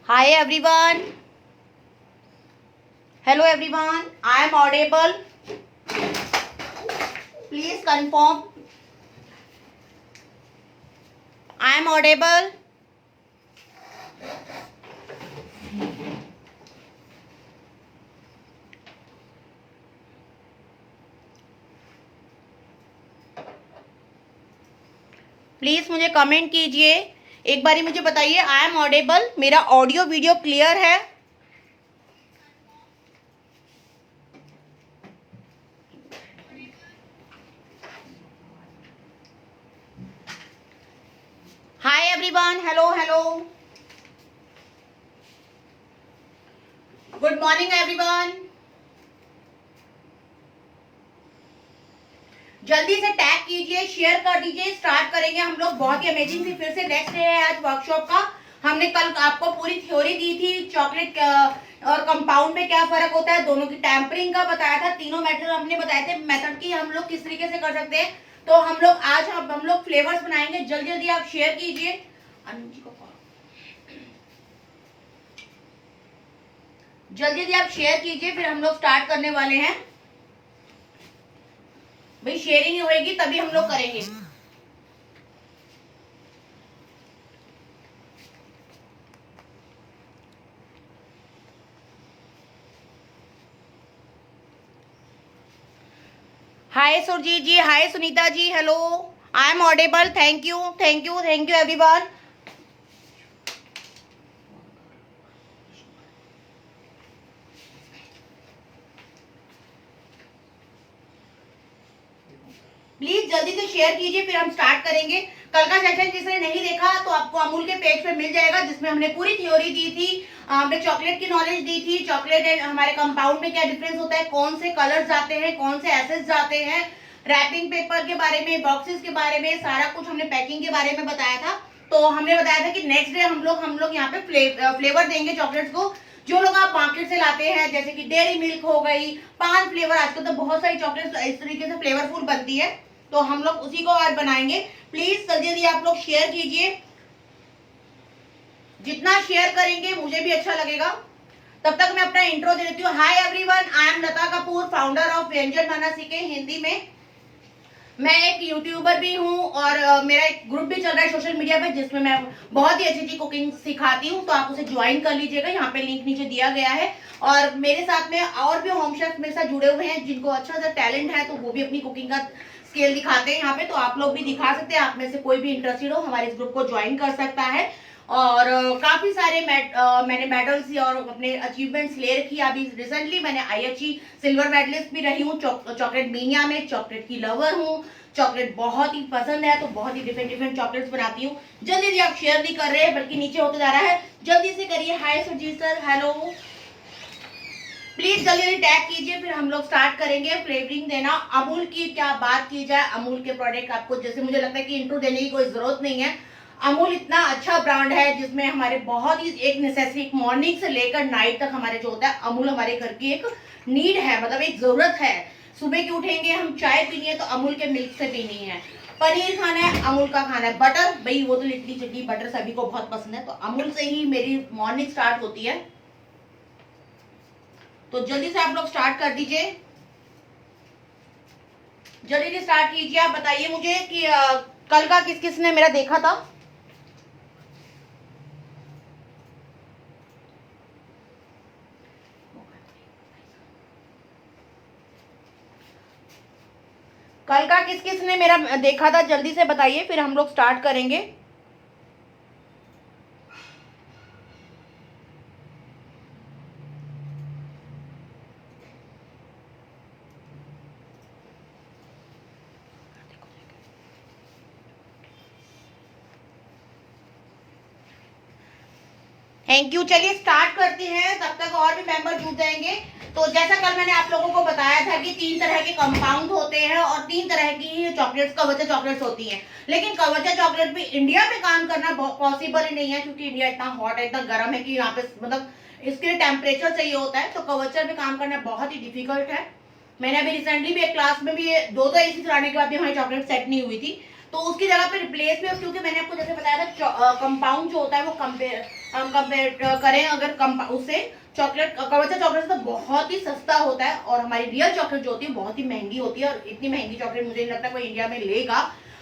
Hi everyone. Hello everyone. I am audible. Please confirm. I am audible. Please मुझे comment कीजिए, एक बारी मुझे बताइए आई एम ऑडिबल, मेरा ऑडियो वीडियो क्लियर है? Hi everyone, hello hello, good morning everyone. जल्दी से टैग कीजिए, शेयर कर दीजिए, स्टार्ट करेंगे हम लोग। बहुत ही अमेजिंग थी, फिर से नेक्स्ट डे है आज वर्कशॉप का। हमने कल आपको पूरी थ्योरी दी थी, चॉकलेट और कंपाउंड में क्या फर्क होता है, दोनों की टेम्परिंग का बताया था, तीनों मेथड हमने बताए थे, मेथड की हम लोग किस तरीके से कर सकते हैं। तो हम लोग आज हम लोग फ्लेवर्स बनाएंगे। जल्दी जल्दी आप शेयर कीजिए। जल्दी जल्दी आप शेयर कीजिए, फिर हम लोग स्टार्ट करने वाले हैं। भाई शेयरिंग होएगी तभी हम लोग करेंगे। Hi Surjeet ji, hi Sunita ji, hello, I am audible. Thank you thank you thank you everyone. Please जल्दी से शेयर कीजिए, फिर हम स्टार्ट करेंगे। कल का सेशन जिसने नहीं देखा तो आपको अमूल के पेज पे मिल जाएगा, जिसमें हमने पूरी थ्योरी दी थी, हमने चॉकलेट की नॉलेज दी थी, चॉकलेट एंड हमारे कंपाउंड में क्या डिफरेंस होता है, कौन से कलर्स जाते हैं, कौन से एसेस जाते हैं, रैपिंग पेपर के बारे में, बॉक्सेस के बारे में, सारा कुछ हमने पैकिंग के बारे में बताया था। तो हमने बताया था कि नेक्स्ट डे हम लोग यहाँ पे फ्लेवर देंगे चॉकलेट्स को, जो लोग आप मार्केट से लाते हैं, जैसे कि डेयरी मिल्क हो गई, पान फ्लेवर, आजकल तो बहुत सारी चॉकलेट्स इस तरीके से फ्लेवरफुल बनती है, तो हम लोग उसी को आज बनाएंगे। प्लीज जल्दी जल्दी आप लोग शेयर कीजिए, जितना शेयर करेंगे मुझे भी अच्छा लगेगा। तब तक मैं अपना इंट्रो दे देती हूँ। Hi everyone, I am Lata Kapoor, founder of व्यंजन बना सीखे हिंदी में। मैं एक यूट्यूबर भी हूँ और मेरा एक ग्रुप भी चल रहा है सोशल मीडिया पे, जिसमें मैं बहुत ही अच्छी अच्छी कुकिंग सिखाती हूँ, तो आप उसे ज्वाइन कर लीजिएगा, यहाँ पे लिंक नीचे दिया गया है। और मेरे साथ में और भी होम शेफ मेरे साथ जुड़े हुए हैं, जिनको अच्छा सा टैलेंट है, तो वो भी अपनी कुकिंग का स्केल दिखाते हैं यहाँ पे, तो आप लोग भी दिखा सकते हैं। आप में से कोई भी इंटरेस्टेड हो हमारे इस ग्रुप को ज्वाइन कर सकता है। और काफी सारे मैंने मेडल्स और अपने अचीवमेंट्स ले रखी है। अभी रिसेंटली मैंने IHE सिल्वर मेडलिस्ट भी रही हूँ चॉकलेट मीनिया में, चॉकलेट की लवर हूँ, चॉकलेट बहुत ही पसंद है, तो बहुत ही डिफरेंट डिफरेंट चॉकलेट्स बनाती हूँ। जल्दी जल्दी आप शेयर नहीं कर रहे हैं, बल्कि नीचे होते जा रहा है, जल्दी से करिए। हाय सुरजीत सर, हेलो, प्लीज जल्दी जल्दी टैग कीजिए, फिर हम लोग स्टार्ट करेंगे फ्लेवरिंग देना। अमूल की क्या बात की जाए, अमूल के प्रोडक्ट आपको जैसे मुझे लगता है कि इंट्रो देने की कोई जरूरत नहीं है। अमूल इतना अच्छा ब्रांड है, जिसमें हमारे बहुत ही एक नेसेसरी, मॉर्निंग से लेकर नाइट तक हमारे जो होता है, अमूल हमारे घर की एक नीड है, मतलब एक जरूरत है। सुबह के उठेंगे, हम चाय पीनी है तो अमूल के मिल्क से पीनी है, पनीर खाना है अमूल का खाना है, बटर भाई वो तो लिट्टी चटनी बटर सभी को बहुत पसंद है, तो अमूल से ही मेरी मॉर्निंग स्टार्ट होती है। तो जल्दी से आप लोग स्टार्ट कर दीजिए, जल्दी से स्टार्ट कीजिए। आप बताइए मुझे कि कल का किस किस ने मेरा देखा था। कल का किस किस ने मेरा देखा था, जल्दी से बताइए, फिर हम लोग स्टार्ट करेंगे। Thank you. चलिए स्टार्ट करते हैं, तब तक और भी मेंबर जुड़ जाएंगे। तो जैसा कल मैंने आप लोगों को बताया था कि 3 तरह के कंपाउंड होते हैं और 3 तरह की चॉकलेट्स, कवचा चॉकलेट्स होती हैं। लेकिन कवचा चॉकलेट भी इंडिया में काम करना पॉसिबल ही नहीं है, क्योंकि इंडिया इतना हॉट है, इतना गर्म है कि यहाँ पे मतलब इसके लिए टेम्परेचर चाहिए होता है, तो कवचा में काम करना बहुत ही डिफिकल्ट है। मैंने अभी रिसेंटली भी एक क्लास में भी 2 AC चलाने के बाद भी हमारी चॉकलेट सेट नहीं हुई थी। तो उसकी जगह पे रिप्लेस में, क्योंकि मैंने आपको जैसे बताया था कंपाउंड जो होता है वो कंपेयर करें अगर उससे चॉकलेट, कवचा चॉकलेट तो बहुत ही सस्ता होता है और हमारी रियल चॉकलेट जो होती है बहुत ही महंगी होती है। और इतनी महंगी चॉकलेट मुझे नहीं लगता कोई इंडिया में लेगा।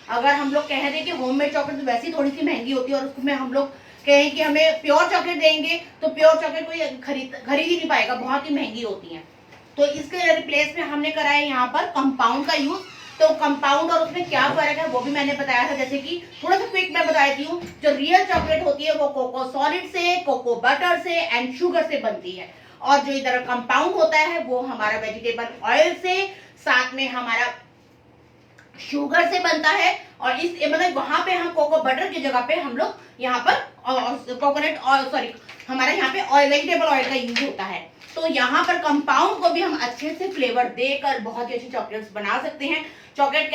अगर हम लोग कह दें कि होममेड चॉकलेट तो वैसे ही थोड़ी सी महंगी होती है, और उसमें हम लोग कहें कि हमें प्योर चॉकलेट देंगे तो प्योर चॉकलेट कोई खरीद ही नहीं पाएगा, बहुत ही महंगी होती है। तो इसके रिप्लेस में हमने करा है यहाँ पर कंपाउंड का यूज। तो कंपाउंड और उसमें क्या फर्क है वो भी मैंने बताया था, जैसे कि थोड़ा सा क्विक मैं बताती हूँ। जो रियल चॉकलेट होती है वो कोको सॉलिड से, कोको बटर से एंड शुगर से बनती है, और जो इधर कंपाउंड होता है वो हमारा वेजिटेबल ऑयल से, साथ में हमारा शुगर से बनता है। और इस मतलब वहां पे हम कोको बटर की जगह पे हम लोग यहाँ पर कोकोनट ऑयल, सॉरी हमारा यहाँ पे ऑयल, वेजिटेबल ऑयल का यूज होता है। तो यहाँ पर कंपाउंड को भी हम अच्छे से फ्लेवर देकर बहुत ही अच्छी चॉकलेट्स बना सकते हैं। चॉकलेट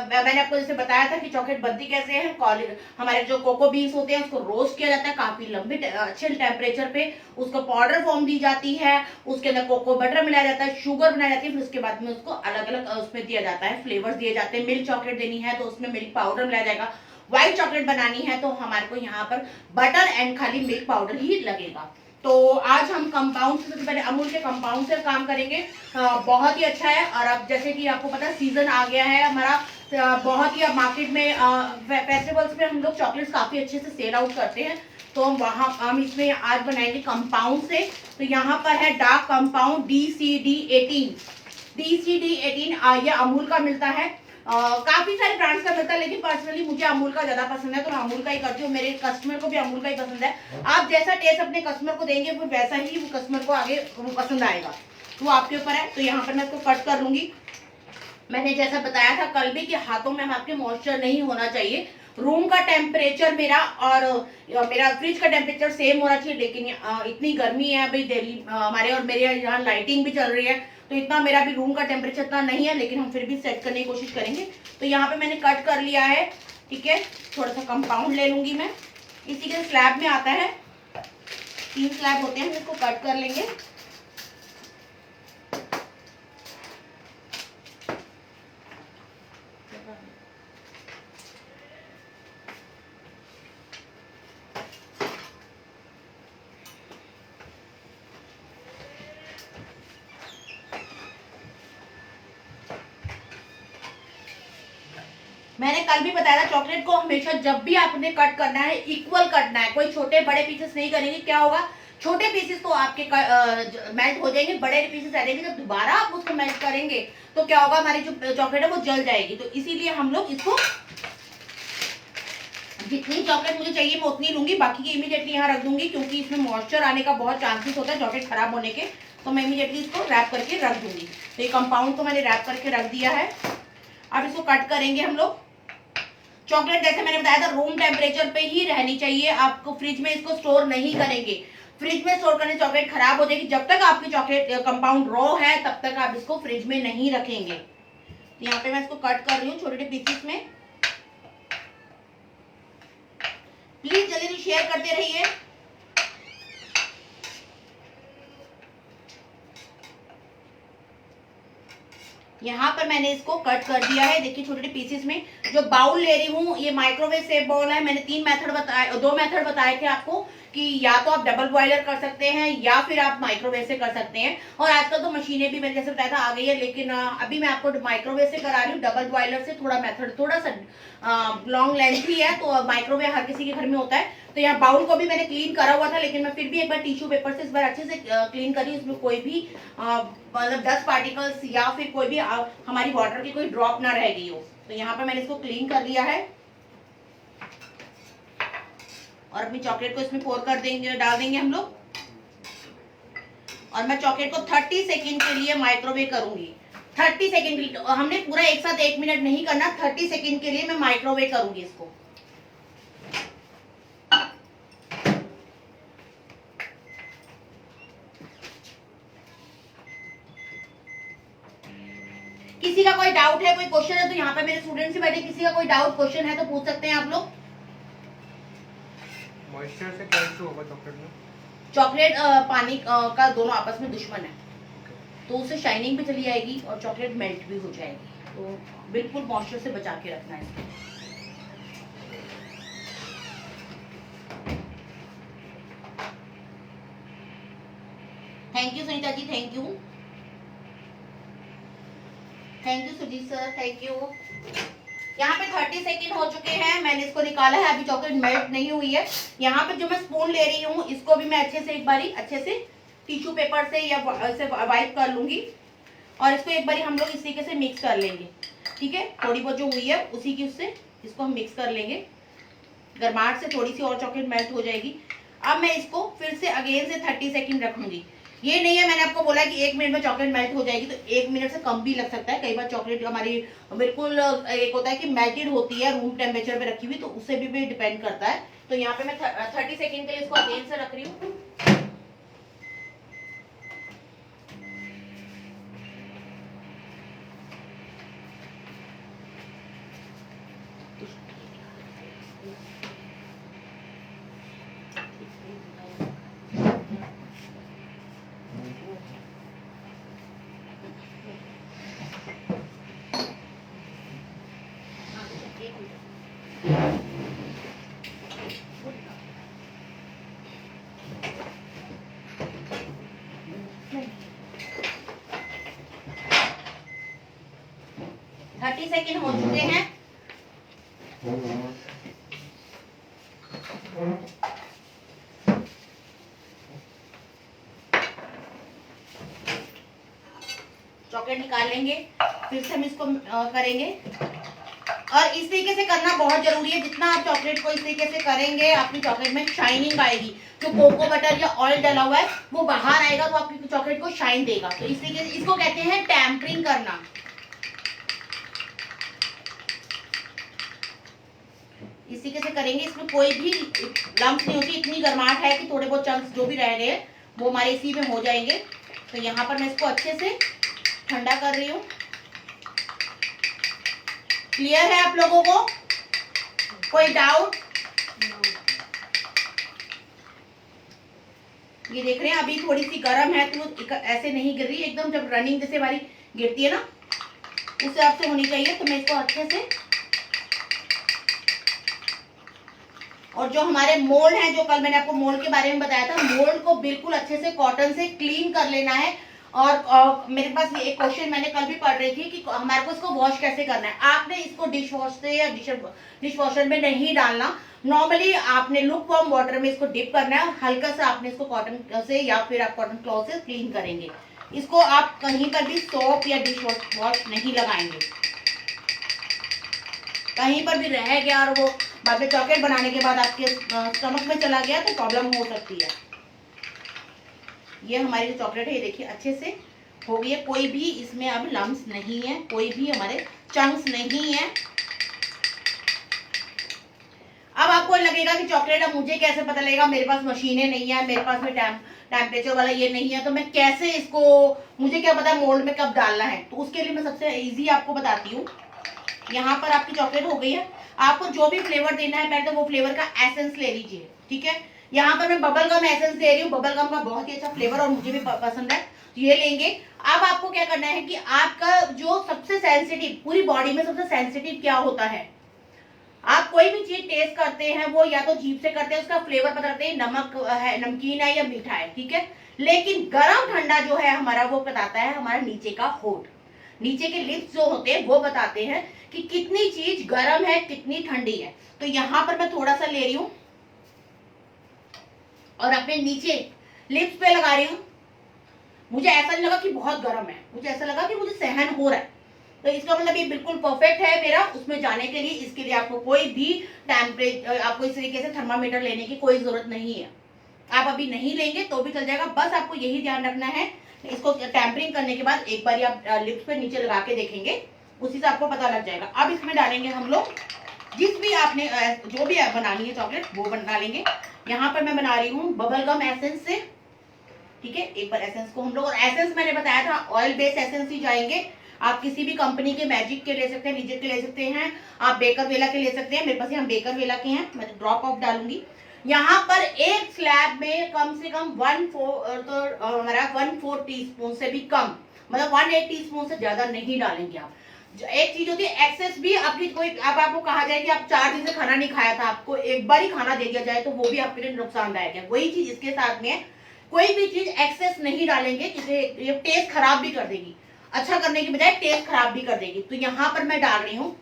मैंने आपको जैसे बताया था कि चॉकलेट बनती कैसे है। हमारे जो कोको बीन्स होते हैं उसको रोस्ट किया जाता है काफी लंबे अच्छे टेम्परेचर पे, उसको पाउडर फॉर्म दी जाती है, उसके अंदर कोको बटर मिलाया जाता है, शुगर बनाई जाती है, फिर उसके बाद में उसको अलग अलग उसमें दिया जाता है, फ्लेवर्स दिए जाते हैं। मिल्क चॉकलेट देनी है तो उसमें मिल्क पाउडर मिलाया जाएगा, व्हाइट चॉकलेट बनानी है तो हमारे को यहाँ पर बटर एंड खाली मिल्क पाउडर ही लगेगा। तो आज हम कंपाउंड से, सबसे पहले अमूल के कंपाउंड से काम करेंगे। बहुत ही अच्छा है। और अब जैसे कि आपको पता है सीजन आ गया है हमारा, बहुत ही अब मार्केट में फेस्टिवल्स में हम लोग चॉकलेट्स काफी अच्छे से सेल आउट करते हैं। तो हम इसमें आज बनाएंगे कंपाउंड से। तो यहाँ पर है डार्क कंपाउंड DCD18 ये अमूल का मिलता है। काफी सारे ब्रांड्स का मिलता है, लेकिन पर्सनली मुझे अमूल का ज्यादा पसंद है तो मैं अमूल का ही करती हूँ। मेरे कस्टमर को भी अमूल का ही पसंद है। आप जैसा टेस्ट अपने कस्टमर को देंगे फिर वैसा ही वो कस्टमर को आगे वो पसंद आएगा, वो आपके ऊपर है। तो यहाँ पर मैं इसको कट कर लूंगी। मैंने जैसा बताया था कल भी कि हाथों में आपके मॉइस्चर नहीं होना चाहिए। रूम का टेम्परेचर मेरा और मेरा फ्रिज का टेम्परेचर सेम होना चाहिए, लेकिन इतनी गर्मी है अभी दिल्ली हमारे, और मेरे यहाँ लाइटिंग भी चल रही है तो इतना मेरा भी रूम का टेम्परेचर इतना नहीं है, लेकिन हम फिर भी सेट करने की कोशिश करेंगे। तो यहाँ पे मैंने कट कर लिया है, ठीक है। थोड़ा सा कंपाउंड ले लूंगी मैं, इसी के स्लैब में आता है, 3 स्लैब होते हैं, हम इसको कट कर लेंगे। मैंने कल भी बताया था चॉकलेट को हमेशा जब भी आपने कट करना है इक्वल कटना है, कोई छोटे बड़े पीसेस नहीं करेंगे। क्या होगा, छोटे पीसेस तो आपके मेल्ट हो जाएंगे, बड़े पीसेस रहेंगे, जब दोबारा आप उसको मेल्ट करेंगे तो क्या होगा, हमारी जो चॉकलेट है वो जल जाएगी। तो इसीलिए हम लोग इसको जितनी चॉकलेट मुझे चाहिए मैं उतनी लूंगी, बाकी की इमीडिएटली यहाँ रख दूंगी, क्योंकि इसमें मॉइस्चर आने का बहुत चांसेस होता है चॉकलेट खराब होने के। तो मैं इमीडिएटली इसको रैप करके रख दूंगी। तो ये कंपाउंड को मैंने रैप करके रख दिया है। अब इसको कट करेंगे हम लोग। चॉकलेट जैसे मैंने बताया था रूम टेम्परेचर पे ही रहनी चाहिए, आपको फ्रिज में इसको स्टोर नहीं करेंगे। फ्रिज में स्टोर करने चॉकलेट खराब हो जाएगी। जब तक आपकी चॉकलेट कंपाउंड रॉ है तब तक आप इसको फ्रिज में नहीं रखेंगे। यहाँ पे मैं इसको कट कर रही हूँ छोटे छोटे पीसेस में। प्लीज जल्दी से शेयर करते रहिए। यहाँ पर मैंने इसको कट कर दिया है, देखिए छोटे छोटे पीसेस में। जो बाउल ले रही हूँ ये माइक्रोवेव सेफ बाउल है। मैंने 2 मेथड बताए थे आपको कि या तो आप डबल बॉयलर कर सकते हैं या फिर आप माइक्रोवेव से कर सकते हैं। और आजकल तो मशीनें भी मैंने जैसे बताया था आ गई है, लेकिन अभी मैं आपको माइक्रोवेव से करा रही हूँ। डबल बॉयलर से थोड़ा मेथड थोड़ा सा लॉन्ग लेंथ ही है, तो माइक्रोवेव हर किसी के घर में होता है। तो यहाँ बाउल को भी मैंने क्लीन करा हुआ था, लेकिन मैं फिर भी एक बार टिश्यू पेपर से इस बार अच्छे से क्लीन करी। उसमें कोई भी मतलब डस्ट पार्टिकल्स या फिर कोई भी हमारी वाटर की कोई ड्रॉप ना रह गई हो। तो यहाँ पर मैंने इसको क्लीन कर लिया है और अपनी चॉकलेट को इसमें पोर कर देंगे, डाल देंगे हम लोग। और मैं चॉकलेट को 30 सेकेंड के लिए माइक्रोवेव करूंगी। 30 सेकेंड के लिए, हमने पूरा एक साथ 1 मिनट नहीं करना, 30 सेकेंड के लिए मैं माइक्रोवेव करूंगी इसको। किसी का कोई डाउट है, कोई क्वेश्चन है तो यहाँ पे मेरे स्टूडेंट्स ही बैठे, किसी का कोई डाउट क्वेश्चन है तो पूछ सकते हैं आप लोग। मॉइस्चर से क्या इशू होगा चॉकलेट में? चॉकलेट पानी का दोनों आपस में दुश्मन है, तो उससे शाइनिंग भी चली जाएगी और चॉकलेट मेल्ट भी हो जाएगी। तो बिल्कुल मॉइस्चर से बचा के रखना है। Thank you Sunita ji, thank you, thank you Sujeet sir, thank you. यहाँ पे 30 सेकेंड हो चुके हैं, मैंने इसको निकाला है, अभी चॉकलेट मेल्ट नहीं हुई है। यहाँ पे जो मैं स्पून ले रही हूँ इसको भी मैं अच्छे से एक बारी अच्छे से टिश्यू पेपर से या से वाइप कर लूंगी और इसको एक बारी हम लोग इस तरीके से मिक्स कर लेंगे। ठीक है, थोड़ी बहुत जो हुई है उसी की उससे इसको हम मिक्स कर लेंगे। गरमाहट से थोड़ी सी और चॉकलेट मेल्ट हो जाएगी। अब मैं इसको फिर से अगेन से 30 सेकेंड रखूंगी। ये नहीं है मैंने आपको बोला कि 1 मिनट में चॉकलेट मेल्ट हो जाएगी, तो 1 मिनट से कम भी लग सकता है। कई बार चॉकलेट हमारी बिल्कुल एक होता है कि मेल्टेड होती है रूम टेम्परेचर पे रखी हुई, तो उससे भी डिपेंड करता है। तो यहाँ पे मैं 30 सेकेंड के लिए इसको अगेन से रख रही हूँ। थर्टी सेकेंड हो चुके हैं। चॉकलेट निकाल लेंगे, फिर से हम इसको करेंगे। और इस तरीके से करना बहुत जरूरी है। जितना आप चॉकलेट को इस तरीके से करेंगे आपकी चॉकलेट में शाइनिंग आएगी। जो कोको बटर या ऑयल डला हुआ है वो बाहर आएगा, तो आपकी चॉकलेट को शाइन देगा। तो इस तरीके से इसको कहते हैं टेम्परिंग करना। इस तरीके से करेंगे, इसमें कोई भी लम्स नहीं होती। इतनी गर्माहट है कि थोड़े बहुत चंक्स जो भी रह गए वो हमारे इसी में हो जाएंगे। तो यहाँ पर मैं इसको अच्छे से ठंडा कर रही हूँ। क्लियर है आप लोगों को? कोई डाउट? ये देख रहे हैं अभी थोड़ी सी गर्म है, तो ऐसे नहीं गिर रही एकदम। जब रनिंग जैसे हमारी गिरती है ना, उस हिसाब से होनी चाहिए। तो मैं इसको अच्छे से, और जो हमारे मोल्ड हैं, जो कल मैंने आपको मोल्ड के बारे में बताया था, मोल्ड को बिल्कुल अच्छे से कॉटन से क्लीन कर लेना है। और मेरे पास ये एक क्वेश्चन मैंने कल भी पढ़ रही थी कि हमारे को इसको वॉश कैसे करना है। आपने इसको डिश वॉश से या डिश वॉशर में नहीं डालना। नॉर्मली आपने लुक वार्म वाटर में इसको डिप करना है और हल्का सा आपने इसको कॉटन से या फिर आप कॉटन क्लॉथ से क्लीन करेंगे। इसको आप कहीं पर भी सोप या डिश वॉश नहीं लगाएंगे। कहीं पर भी रह गया और वो बाद में चॉकलेट बनाने के बाद आपके स्टमक में चला गया तो प्रॉब्लम हो सकती है। ये हमारी जो चॉकलेट है ये देखिए अच्छे से हो गई है। कोई भी इसमें अब लम्स नहीं है, कोई भी हमारे चंक्स नहीं है। अब आपको लगेगा कि चॉकलेट, अब मुझे कैसे पता लगेगा, मेरे पास मशीनें नहीं है, मेरे पास में टेम्परेचर वाला ये नहीं है, तो मैं कैसे इसको, मुझे क्या पता मोल्ड में कब डालना है। तो उसके लिए मैं सबसे इजी आपको बताती हूँ। यहाँ पर आपकी चॉकलेट हो गई है। आपको जो भी फ्लेवर देना है पहले तो वो फ्लेवर का एसेंस ले लीजिए। ठीक है, यहाँ पर मैं बबल गम एसेंस दे रही हूँ। बबल गम का बहुत ही अच्छा फ्लेवर और मुझे भी पसंद है, ये लेंगे। अब आपको क्या करना है कि आपका जो सबसे सेंसिटिव, पूरी बॉडी में सबसे सेंसिटिव क्या होता है, आप कोई भी चीज टेस्ट करते हैं वो या तो जीभ से करते हैं, उसका फ्लेवर पता करते हैं नमक है, नमकीन है या मीठा है। ठीक है, लेकिन गरम ठंडा जो है हमारा वो बताता है हमारा नीचे का होठ, नीचे के लिप्स जो होते हैं वो बताते हैं कि कितनी चीज गरम है कितनी ठंडी है। तो यहां पर मैं थोड़ा सा ले रही हूं और अपने नीचे लिप्स पे लगा रही हूं। मुझे ऐसा नहीं लगा कि बहुत गर्म है, मुझे ऐसा लगा कि मुझे सहन हो रहा है। तो इसका मतलब ये बिल्कुल परफेक्ट है मेरा उसमें जाने के लिए। इसके लिए आपको कोई भी टेम्परेचर, आपको इस तरीके से थर्मामीटर लेने की कोई जरूरत नहीं है। आप अभी नहीं लेंगे तो भी चल जाएगा। बस आपको यही ध्यान रखना है, इसको टेम्परिंग करने के बाद एक बार आप लिप्स पे नीचे लगा के देखेंगे, उसी से आपको पता लग जाएगा। अब इसमें डालेंगे हम लोग जिस भी आपने जो भी बनानी है चॉकलेट वो बना लेंगे। यहाँ पर मैं बना रही हूँ बबल गम एसेंस से। ठीक है, एक बार एसेंस को हम लोग, और एसेंस मैंने बताया था ऑयल बेस्ड एसेंस ही जाएंगे। आप किसी भी कंपनी के मैजिक के ले सकते हैं, लिजिट के ले सकते हैं, आप बेकर वेला के ले सकते हैं। मेरे पास यहाँ बेकर वेला के हैं, मैं ड्रॉप ऑफ डालूंगी। यहाँ पर एक स्लैब में कम से कम 1/4 टीस्पून से भी कम, मतलब 1/8 टीस्पून से ज्यादा नहीं डालेंगे आप। एक चीज होती है एक्सेस भी आपकी, कोई अब आपको कहा जाए कि आप 4 दिन से खाना नहीं खाया था, आपको एक बार ही खाना दे दिया जाए तो वो भी आपके लिए नुकसानदायक है। वही चीज इसके साथ में है, कोई भी चीज एक्सेस नहीं डालेंगे, जिसे ये टेस्ट खराब भी कर देगी, अच्छा करने की बजाय टेस्ट खराब भी कर देगी। तो यहाँ पर मैं डाल रही हूँ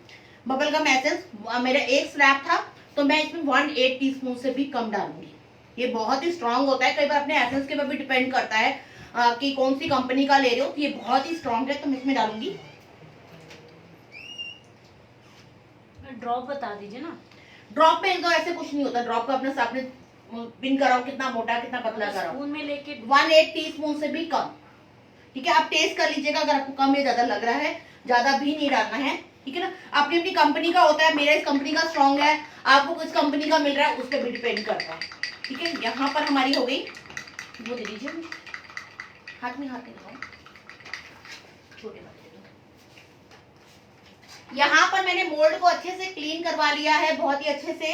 बबल गम एसेंस। मेरा एक स्लैब था तो मैं इसमें 1/8 टीस्पून से भी कम डालूंगी। ये बहुत ही स्ट्रांग होता है, कई बार अपने एसेंस के ऊपर भी डिपेंड करता है कि कौन सी कंपनी का ले रहे हो। तो ये बहुत ही स्ट्रांग है, तो मैं इसमें डालूंगी। ड्रॉप बता दीजिए ना। ड्रॉप में तो ऐसे कुछ नहीं होता, ड्रॉप का अपने सामने पिन कराओ, कितना मोटा कितना पतला कराओ। स्पून में लेके 1/8 टीस्पून से भी कम, ठीक है। आप टेस्ट कर लीजिएगा, अगर आपको कम या ज्यादा लग रहा है, ज्यादा भी नहीं डालना है, ठीक है ना। अपनी अपनी कंपनी का होता है, मेरा इस कंपनी का स्ट्रांग है, आपको किस कंपनी का मिल रहा है उस पर भी डिपेंड करता है, ठीक है। यहाँ पर हमारी हो गई, वो दे दीजिए हाथ में, हाथ में लगाओ, छोटे वाले। यहाँ पर मैंने मोल्ड को अच्छे से क्लीन करवा लिया है, बहुत ही अच्छे से।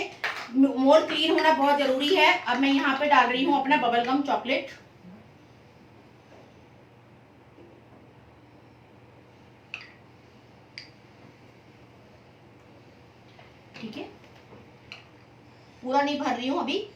मोल्ड क्लीन होना बहुत जरूरी है। अब मैं यहाँ पे डाल रही हूँ अपना बबल गम चॉकलेट। ठीक है, पूरा नहीं भर रही हूँ अभी।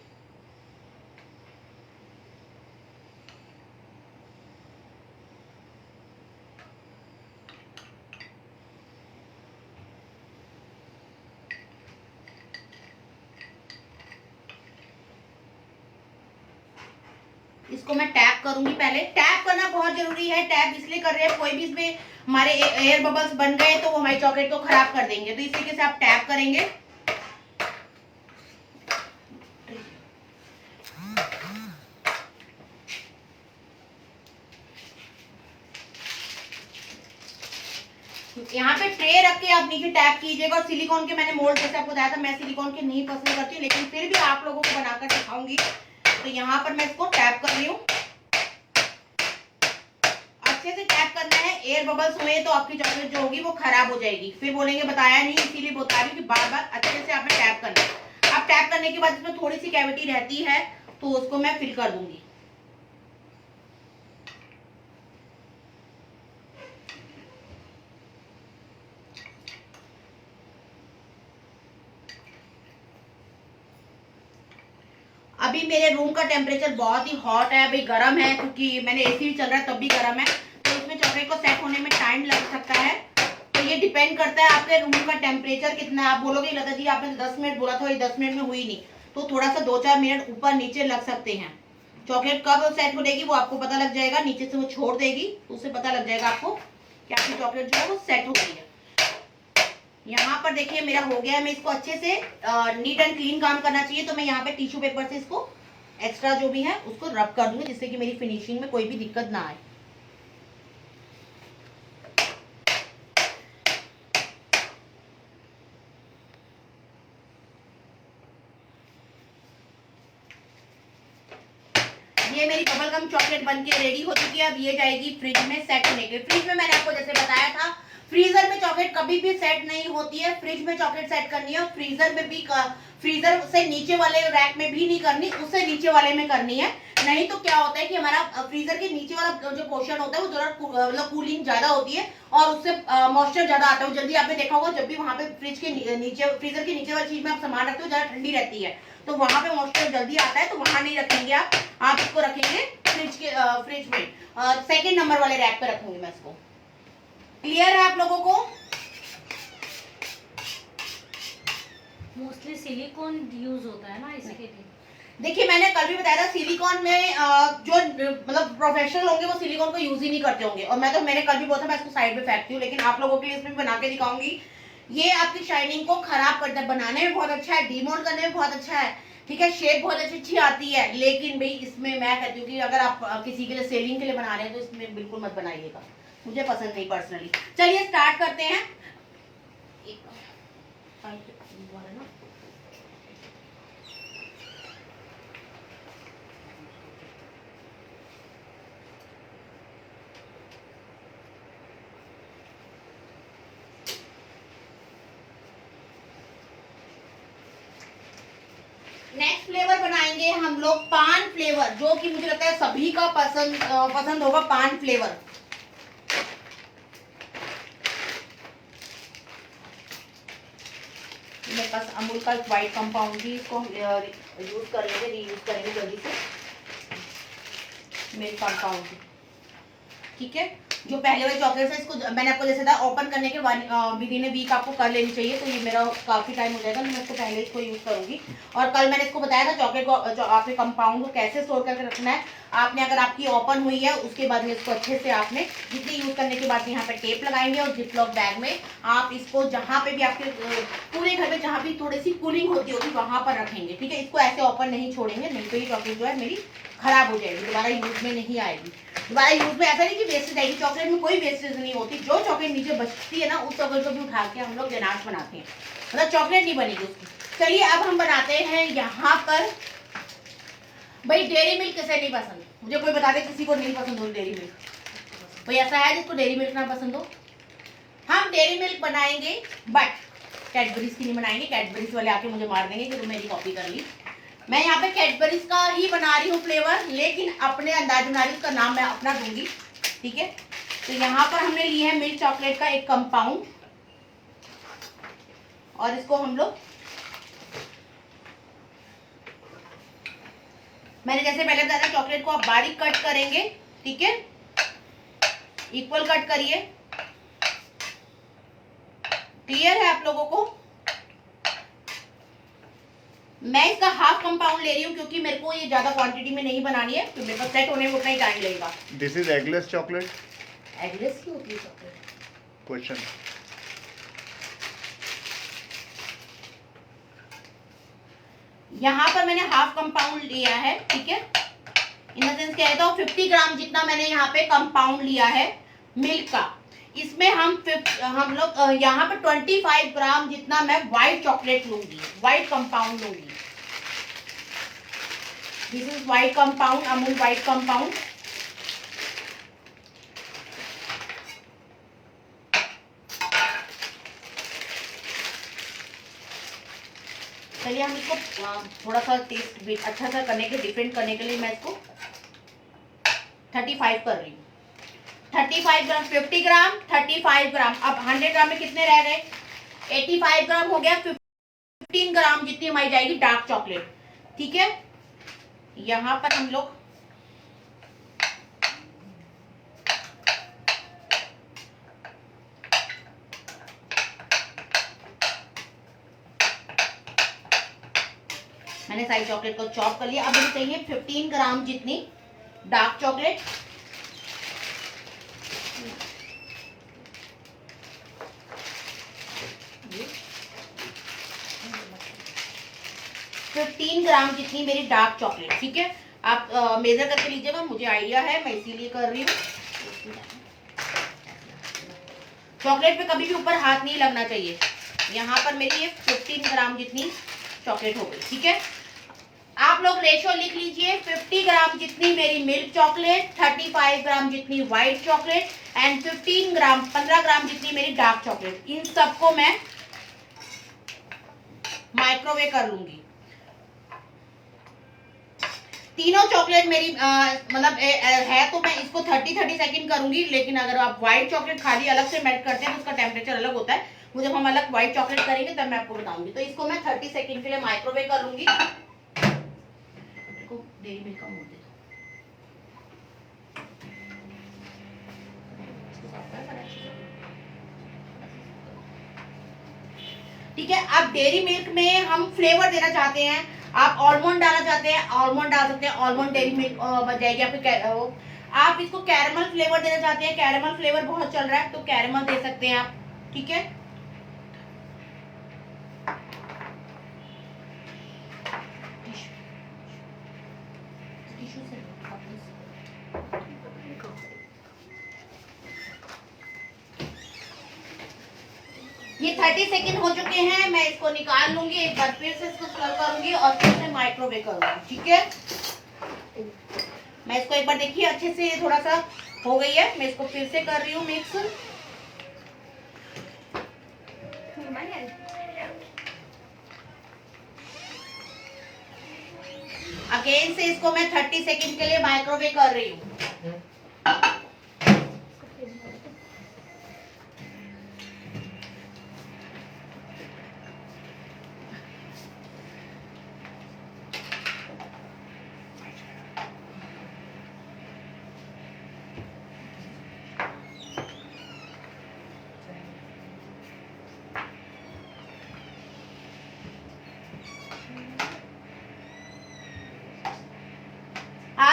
इसको मैं टैप करूंगी। पहले टैप करना बहुत जरूरी है। टैप इसलिए कर रहे हैं, कोई भी इसमें हमारे एयर बबल्स बन गए तो वो हमारी चॉकलेट को खराब कर देंगे, तो इस तरीके से आप टैप करेंगे। यहाँ पे ट्रे रख के आप नीचे टैप कीजिएगा। और सिलिकॉन के मैंने मोल्ड जैसे आपको बताया था, मैं सिलिकॉन के नहीं पसंद करती हूँ, लेकिन फिर भी आप लोगों को बनाकर दिखाऊंगी। तो यहाँ पर मैं इसको टैप कर रही हूँ, अच्छे से टैप करना है। एयर बबल्स हुए तो आपकी चॉकलेट जो होगी वो खराब हो जाएगी, फिर बोलेंगे बताया नहीं, इसीलिए बता रही हूँ कि बार बार अच्छे से आपने टैप करना है। अब टैप करने के बाद इसमें थोड़ी सी कैविटी रहती है तो उसको मैं फिल कर दूंगी। अभी मेरे रूम का टेम्परेचर बहुत ही हॉट है, अभी गर्म है, क्योंकि मैंने एसी भी चल रहा है तब भी गर्म है, तो इसमें चॉकलेट को सेट होने में टाइम लग सकता है। तो ये डिपेंड करता है आपके रूम का टेम्परेचर कितना। आप बोलोगे लता जी आपने 10 मिनट बोला था, ये 10 मिनट में हुई नहीं, तो थोड़ा सा 2-4 मिनट ऊपर नीचे लग सकते हैं। चॉकलेट कब सेट हो जाएगी वो आपको पता लग जाएगा, नीचे से वो छोड़ देगी तो उससे पता लग जाएगा आपको कि आपकी चॉकलेट जो है वो सेट हो गई है। यहाँ पर देखिए मेरा हो गया है। मैं इसको अच्छे से नीट एंड क्लीन काम करना चाहिए, तो मैं यहाँ पे टिश्यू पेपर से इसको एक्स्ट्रा जो भी है उसको रब कर दूंगी, जिससे कि मेरी फिनिशिंग में कोई भी दिक्कत ना आए। ये मेरी बबल गम चॉकलेट बनके रेडी हो चुकी है। अब ये जाएगी फ्रिज में सेट होने के लिए। फ्रिज में मैंने आपको जैसे बताया था, फ्रीजर में चॉकलेट कभी भी सेट नहीं होती है, फ्रिज में चॉकलेट सेट करनी है। और फ्रीजर में भी, फ्रीजर से नीचे वाले रैक में भी नहीं करनी, उससे नीचे वाले में करनी है। नहीं तो क्या होता है कि हमारा फ्रीजर के नीचे वाला जो पोर्शन होता है वो थोड़ा मतलब कूलिंग ज्यादा होती है और उससे मॉइस्चर ज्यादा आता है। जल्दी आपने देखा होगा जब भी वहां पे फ्रिज के नीचे, फ्रीजर के नीचे वाली चीज में आप सामान रखते हो ज्यादा ठंडी रहती है, तो वहां पे मॉइस्चर जल्दी आता है, तो वहां नहीं रखेंगे आप इसको रखेंगे फ्रिज में सेकंड नंबर वाले रैक पे रखूंगी मैं इसको। क्लियर है आप लोगों को? मोस्टली सिलिकॉन यूज होता है ना इसके लिए। देखिए मैंने कल भी बताया था, सिलिकॉन में जो मतलब प्रोफेशनल होंगे वो सिलिकॉन को यूज ही नहीं करते होंगे। और मैंने कल भी बोला था मैं इसको साइड में फेंकती हूँ, लेकिन आप लोगों के लिए इसमें बना के दिखाऊंगी। ये आपकी शाइनिंग को खराब करता है, बनाने में बहुत अच्छा है, डीमोल्ड करने में बहुत अच्छा है, ठीक है, शेप बहुत अच्छी आती है। लेकिन भाई इसमें मैं कहती हूँ कि अगर आप किसी के लिए सेलिंग के लिए बना रहे हैं तो इसमें बिल्कुल मत बनाइएगा, मुझे पसंद नहीं पर्सनली। चलिए स्टार्ट करते हैं। नेक्स्ट फ्लेवर बनाएंगे हम लोग पान फ्लेवर, जो कि मुझे लगता है सभी का पसंद होगा, पान फ्लेवर। मेरे पास अमूल का व्हाइट कंपाउंड भी, इसको यूज कर लेंगे, रीयूज करेंगे जल्दी से मिल्क कंपाउंड, ठीक है। जो पहले वाले चॉकलेट है, इसको मैंने आपको जैसे था ओपन करने के विद इन ए वीक आपको कर लेनी चाहिए, तो ये मेरा काफी टाइम हो जाएगा, मैं इसको पहले इसको यूज करूंगी। और कल मैंने इसको बताया था चॉकलेट को, आपके कंपाउंड को कैसे स्टोर करके रखना है। आपने अगर आपकी ओपन हुई है उसके बाद में इसको अच्छे से आपने जितनी यूज करने के बाद यहाँ पे टेप लगाएंगे और जिपलॉक बैग में आप इसको जहाँ पे भी आपके पूरे घर में जहाँ भी थोड़ी सी कूलिंग होती होगी वहां पर रखेंगे, ठीक है। इसको ऐसे ओपन नहीं छोड़ेंगे, नहीं तो ये चॉकलेट जो है मेरी खराब हो जाएगी, दोबारा यूज में नहीं आएगी। दोबारा यूज में ऐसा नहीं कि वेस्टेज आएगी, चॉकलेट में कोई वेस्टेज नहीं होती, जो चॉकलेट नीचे बचती है ना उस चॉकलेट को भी उठा के हम लोग गनाश बनाते हैं, मतलब चॉकलेट नहीं बनेगी उसकी। चलिए अब हम बनाते हैं यहाँ पर, भाई डेयरी मिल्क किसे नहीं पसंद, मुझे कोई बता दे किसी को नहीं पसंद हो डेयरी मिल्क, कोई ऐसा है जिसको डेयरी मिल्क ना पसंद हो। हम डेयरी मिल्क बनाएंगे बट कैडबरीज की नहीं बनाएंगे, कैडबरीज वाले आके मुझे मार देंगे कि तुम मेरी कॉपी कर ली। मैं यहाँ पे कैडबरीज का ही बना रही हूँ फ्लेवर, लेकिन अपने अंदाज बना रही हूँ, उसका नाम मैं अपना दूंगी, ठीक है। तो यहाँ पर हमने लिए है मिल्क चॉकलेट का एक कंपाउंड, और इसको हम लोग मैंने जैसे पहले बताया था, चॉकलेट को आप बारीक कट करेंगे, ठीक है, इक्वल कट करिए। क्लियर है आप लोगों को? मैं इसका हाफ कंपाउंड ले रही हूँ क्योंकि मेरे को ये ज्यादा क्वांटिटी में नहीं बनानी है, तो मेरे पास सेट होने में उतना ही टाइम लगेगा। This is eggless chocolate. Eggless की होती है चॉकलेट? क्वेश्चन। यहाँ पर मैंने हाफ कंपाउंड लिया है, ठीक है। इन द सेंस क्या है, तो 50 ग्राम जितना मैंने यहाँ पे कंपाउंड लिया है मिल्क का। इसमें हम लोग यहाँ पे 25 ग्राम जितना मैं व्हाइट चॉकलेट लूंगी, व्हाइट कंपाउंड लूंगी। This is white compound, Amul white compound. चलिए हम इसको थोड़ा सा टेस्ट अच्छा सा करने के डिफरेंट करने के लिए मैं इसको 35 कर रही हूँ। 35 ग्राम, 50 ग्राम 35 ग्राम, अब 100 ग्राम में कितने रह गए? 85 ग्राम हो गया। 15 ग्राम जितनी हमारी जाएगी डार्क चॉकलेट, ठीक है। यहां पर हम लोग मैंने सारी चॉकलेट को चॉप कर लिया। अब मुझे चाहिए 15 ग्राम जितनी डार्क चॉकलेट। ग्राम जितनी मेरी डार्क चॉकलेट, ठीक है। आप मेजर करके लीजिएगा, मुझे आइडिया है, मैं इसीलिए कर रही हूँ। चॉकलेट पे कभी भी ऊपर हाथ नहीं लगना चाहिए। यहाँ पर मेरी ये 15 ग्राम जितनी चॉकलेट हो गई, ठीक है। आप लोग रेशो लिख लीजिए, 50 ग्राम जितनी मेरी मिल्क चॉकलेट, 35 ग्राम जितनी व्हाइट चॉकलेट एंड 15 ग्राम जितनी मेरी डार्क चॉकलेट। इन सबको मैं माइक्रोवेव कर लूंगी। तीनों चॉकलेट मेरी मतलब है तो मैं इसको 30 सेकंड करूंगी, लेकिन अगर आप व्हाइट चॉकलेट खाली अलग से मेल्ट करते हैं तो उसका टेम्परेचर अलग होता है। वो जब हम अलग व्हाइट चॉकलेट करेंगे तब मैं आपको बताऊंगी। तो इसको मैं 30 सेकंड के लिए माइक्रोवेव कर लूंगी। इसको डेरी मिल्क का मोड़ दे दो। ठीक है। अब डेयरी मिल्क में हम फ्लेवर देना चाहते हैं, आप आलमंड डालना चाहते हैं, आलमंड डाल सकते हैं, आलमंड डेयरी मिल्क बन जाएगी आपकी। आप इसको कैरेमल फ्लेवर देना चाहते हैं, कैरेमल फ्लेवर बहुत चल रहा है तो कैरेमल दे सकते हैं आप, ठीक है। ये 30 सेकंड हो चुके हैं, मैं इसको निकाल लूंगी, एक बार फिर से इसको सर्व करूंगी और फिर से माइक्रोवेव करूंगी, ठीक है। मैं इसको एक बार देखिए अच्छे से थोड़ा सा हो गई है, मैं इसको फिर से कर रही हूँ मिक्स। अगेन से इसको मैं 30 सेकंड के लिए माइक्रोवेव कर रही हूँ।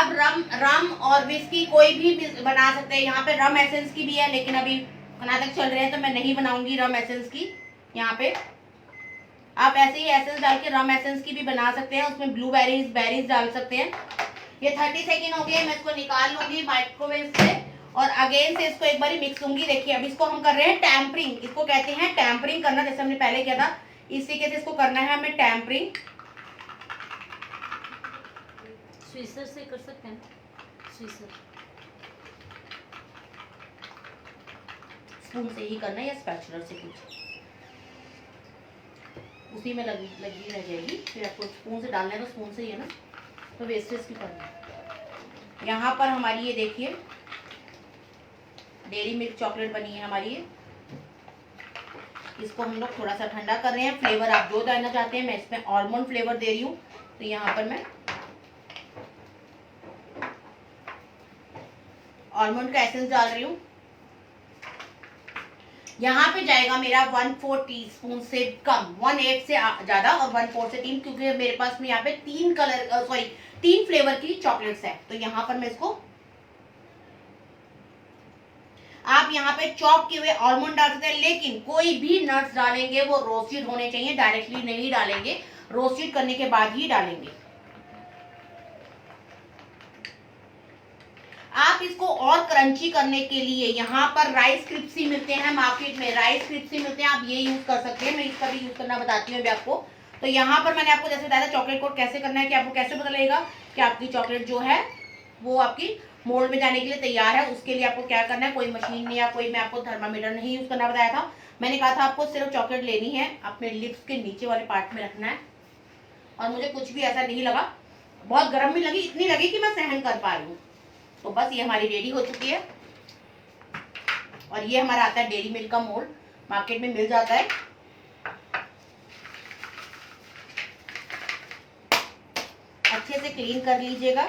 अब रम और विस्की कोई भी बना सकते हैं। यहाँ पे रम एसेंस की भी है, लेकिन अभी कर्नाटक चल रहे हैं तो मैं नहीं बनाऊंगी रम एसेंस की। यहाँ पे आप ऐसे ही एसेंस डाल के रम एसेंस की भी बना सकते हैं, उसमें बेरीज डाल सकते हैं। ये 30 सेकेंड हो गए, मैं इसको निकाल लूंगी माइक्रोवेव से और अगेन से इसको एक बार मिक्स लूंगी। देखिए अब इसको हम कर रहे हैं टैम्परिंग, इसको कहते हैं टैम्परिंग करना, जैसे हमने पहले किया था इस तरीके से इसको करना है हमें टैम्परिंग। स्विसर से कर सकते हैं, स्विसर स्पून से ही करना है या स्पैचुलर से कुछ उसी में लगी रह जाएगी। फिर आपको स्पून से डालना है तो स्पून से ही है ना, तो वेस्टेज की करना है। यहाँ पर हमारी ये देखिए डेयरी मिल्क चॉकलेट बनी है हमारी ये। इसको हम लोग थोड़ा सा ठंडा कर रहे हैं। फ्लेवर आप जो डालना चाहते हैं, मैं इसमें आलमंड फ्लेवर दे रही हूँ, तो यहाँ पर मैं आलमंड का एसेंस डाल रही हूँ। यहाँ पे जाएगा मेरा 1/4 टीस्पून से कम, 1/8 से ज्यादा और 1/4 से 3, क्योंकि मेरे पास में यहाँ पे 3 फ्लेवर की चॉकलेट्स है। तो यहाँ पर मैं इसको, आप यहाँ पे चॉप किए हुए आलमंड डाल सकते हैं, लेकिन कोई भी नट्स डालेंगे वो रोस्टेड होने चाहिए, डायरेक्टली नहीं डालेंगे, रोस्टेड करने के बाद ही डालेंगे। आप इसको और क्रंची करने के लिए यहाँ पर राइस क्रिस्पी मिलते हैं मार्केट में, राइस क्रिस्पी मिलते हैं, आप ये यूज कर सकते हैं। मैं इसका भी यूज करना बताती हूँ अभी आपको। तो यहाँ पर मैंने आपको जैसे बताया था चॉकलेट कोट कैसे करना है, कि आपको कैसे पता लगेगा कि आपकी चॉकलेट जो है वो आपकी मोल्ड में जाने के लिए तैयार है। उसके लिए आपको क्या करना है, कोई मशीन या कोई मैं आपको थर्मामीटर नहीं यूज करना बताया था। मैंने कहा था आपको सिर्फ चॉकलेट लेनी है, अपने लिप्स के नीचे वाले पार्ट में रखना है। और मुझे कुछ भी ऐसा नहीं लगा, बहुत गर्म भी लगी, इतनी लगी कि मैं सहन कर पा रही हूँ। तो बस ये हमारी रेडी हो चुकी है। और ये हमारा आता है डेयरी मिल्क का मोल्ड, मार्केट में मिल जाता है। अच्छे से क्लीन कर लीजिएगा।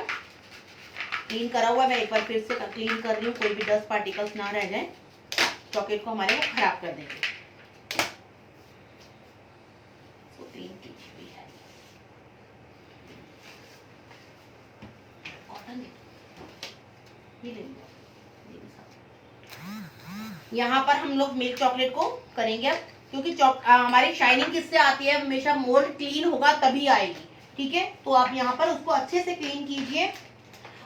क्लीन करा हुआ मैं एक बार फिर से क्लीन कर रही हूँ, कोई भी डस्ट पार्टिकल्स ना रह जाए, चॉकलेट को हमारे वो खराब कर देंगे। तो क्लीन कीजिए भी है। कॉटन यहाँ पर हम लोग मिल्क चॉकलेट को करेंगे अब, क्योंकि हमारी शाइनिंग किससे आती है, हमेशा मोल्ड क्लीन होगा तभी आएगी। ठीक है, तो आप यहाँ पर उसको अच्छे से क्लीन कीजिए।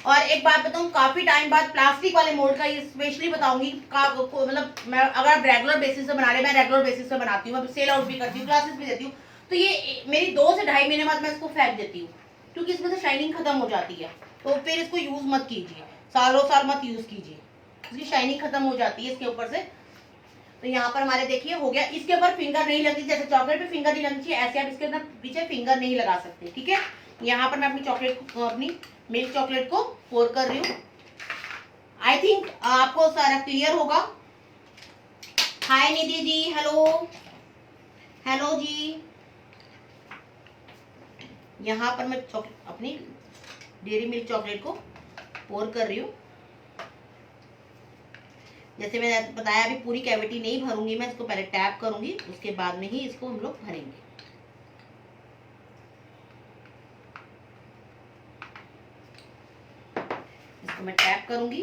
और एक बात बताऊं, काफी टाइम बाद प्लास्टिक वाले मोल्ड का ये स्पेशली बताऊंगी, मतलब मैं अगर आप रेगुलर बेसिस पे बना रहे, मैं रेगुलर बेसिस पे बनाती हूँ, मैं सेल आउट भी करती हूँ, क्लासेस भी देती हूँ, तो ये मेरी 2 से 2.5 महीने बाद मैं इसको फेंक देती हूँ, क्योंकि इसमें से शाइनिंग खत्म हो जाती है। तो फिर इसको यूज मत कीजिए, सालों साल मत यूज कीजिए, इसकी शाइनिंग खत्म हो जाती है इसके ऊपर से। तो यहाँ पर हमारे देखिए हो गया। इसके ऊपर फिंगर नहीं लगती, जैसे चॉकलेट पे फिंगर नहीं लगनी चाहिए, ऐसे आप इसके अंदर पीछे फिंगर नहीं लगा सकते। ठीक है, यहाँ पर मैं अपनी अपनी मिल्क चॉकलेट को पोर कर रही हूँ। आई थिंक आपको सारा क्लियर होगा। हाय निधि जी, हेलो हेलो जी। यहाँ पर मैं अपनी डेयरी मिल्क चॉकलेट को पोर कर रही हूँ। जैसे मैंने बताया अभी पूरी कैविटी नहीं भरूंगी मैं, इसको पहले टैप करूंगी, उसके बाद में ही इसको हम लोग भरेंगे। इसको मैं टैप करूंगी।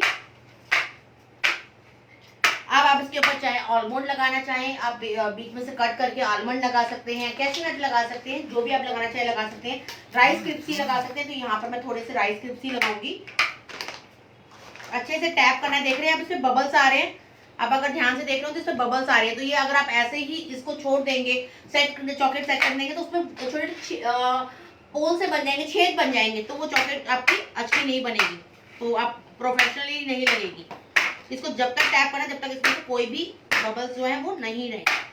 अब आप इसके ऊपर चाहे आलमंड लगाना चाहें, आप बीच में से कट करके आलमंड लगा सकते हैं, कैशनट लगा सकते हैं, जो भी आप लगाना चाहे लगा सकते हैं, राइस क्रिस्पी लगा सकते हैं। तो यहाँ पर मैं थोड़े से राइस क्रिस्पी लगाऊंगी। अच्छे से टैप करना है। देख रहे हैं आप इसमें बबल्स आ रहे हैं, अब अगर ध्यान से देख रहे हो तो इसमें बबल्स आ रहे हैं। तो ये अगर आप ऐसे ही इसको छोड़ देंगे, चॉकलेट सेट कर देंगे, तो उसमें छोटे पोल से बन जाएंगे, छेद बन जाएंगे, तो वो चॉकलेट आपकी अच्छी नहीं बनेगी, तो आप प्रोफेशनली नहीं लगेगी। इसको जब तक टैप करना, जब तक इसमें से कोई भी बबल्स जो है वो नहीं रहे।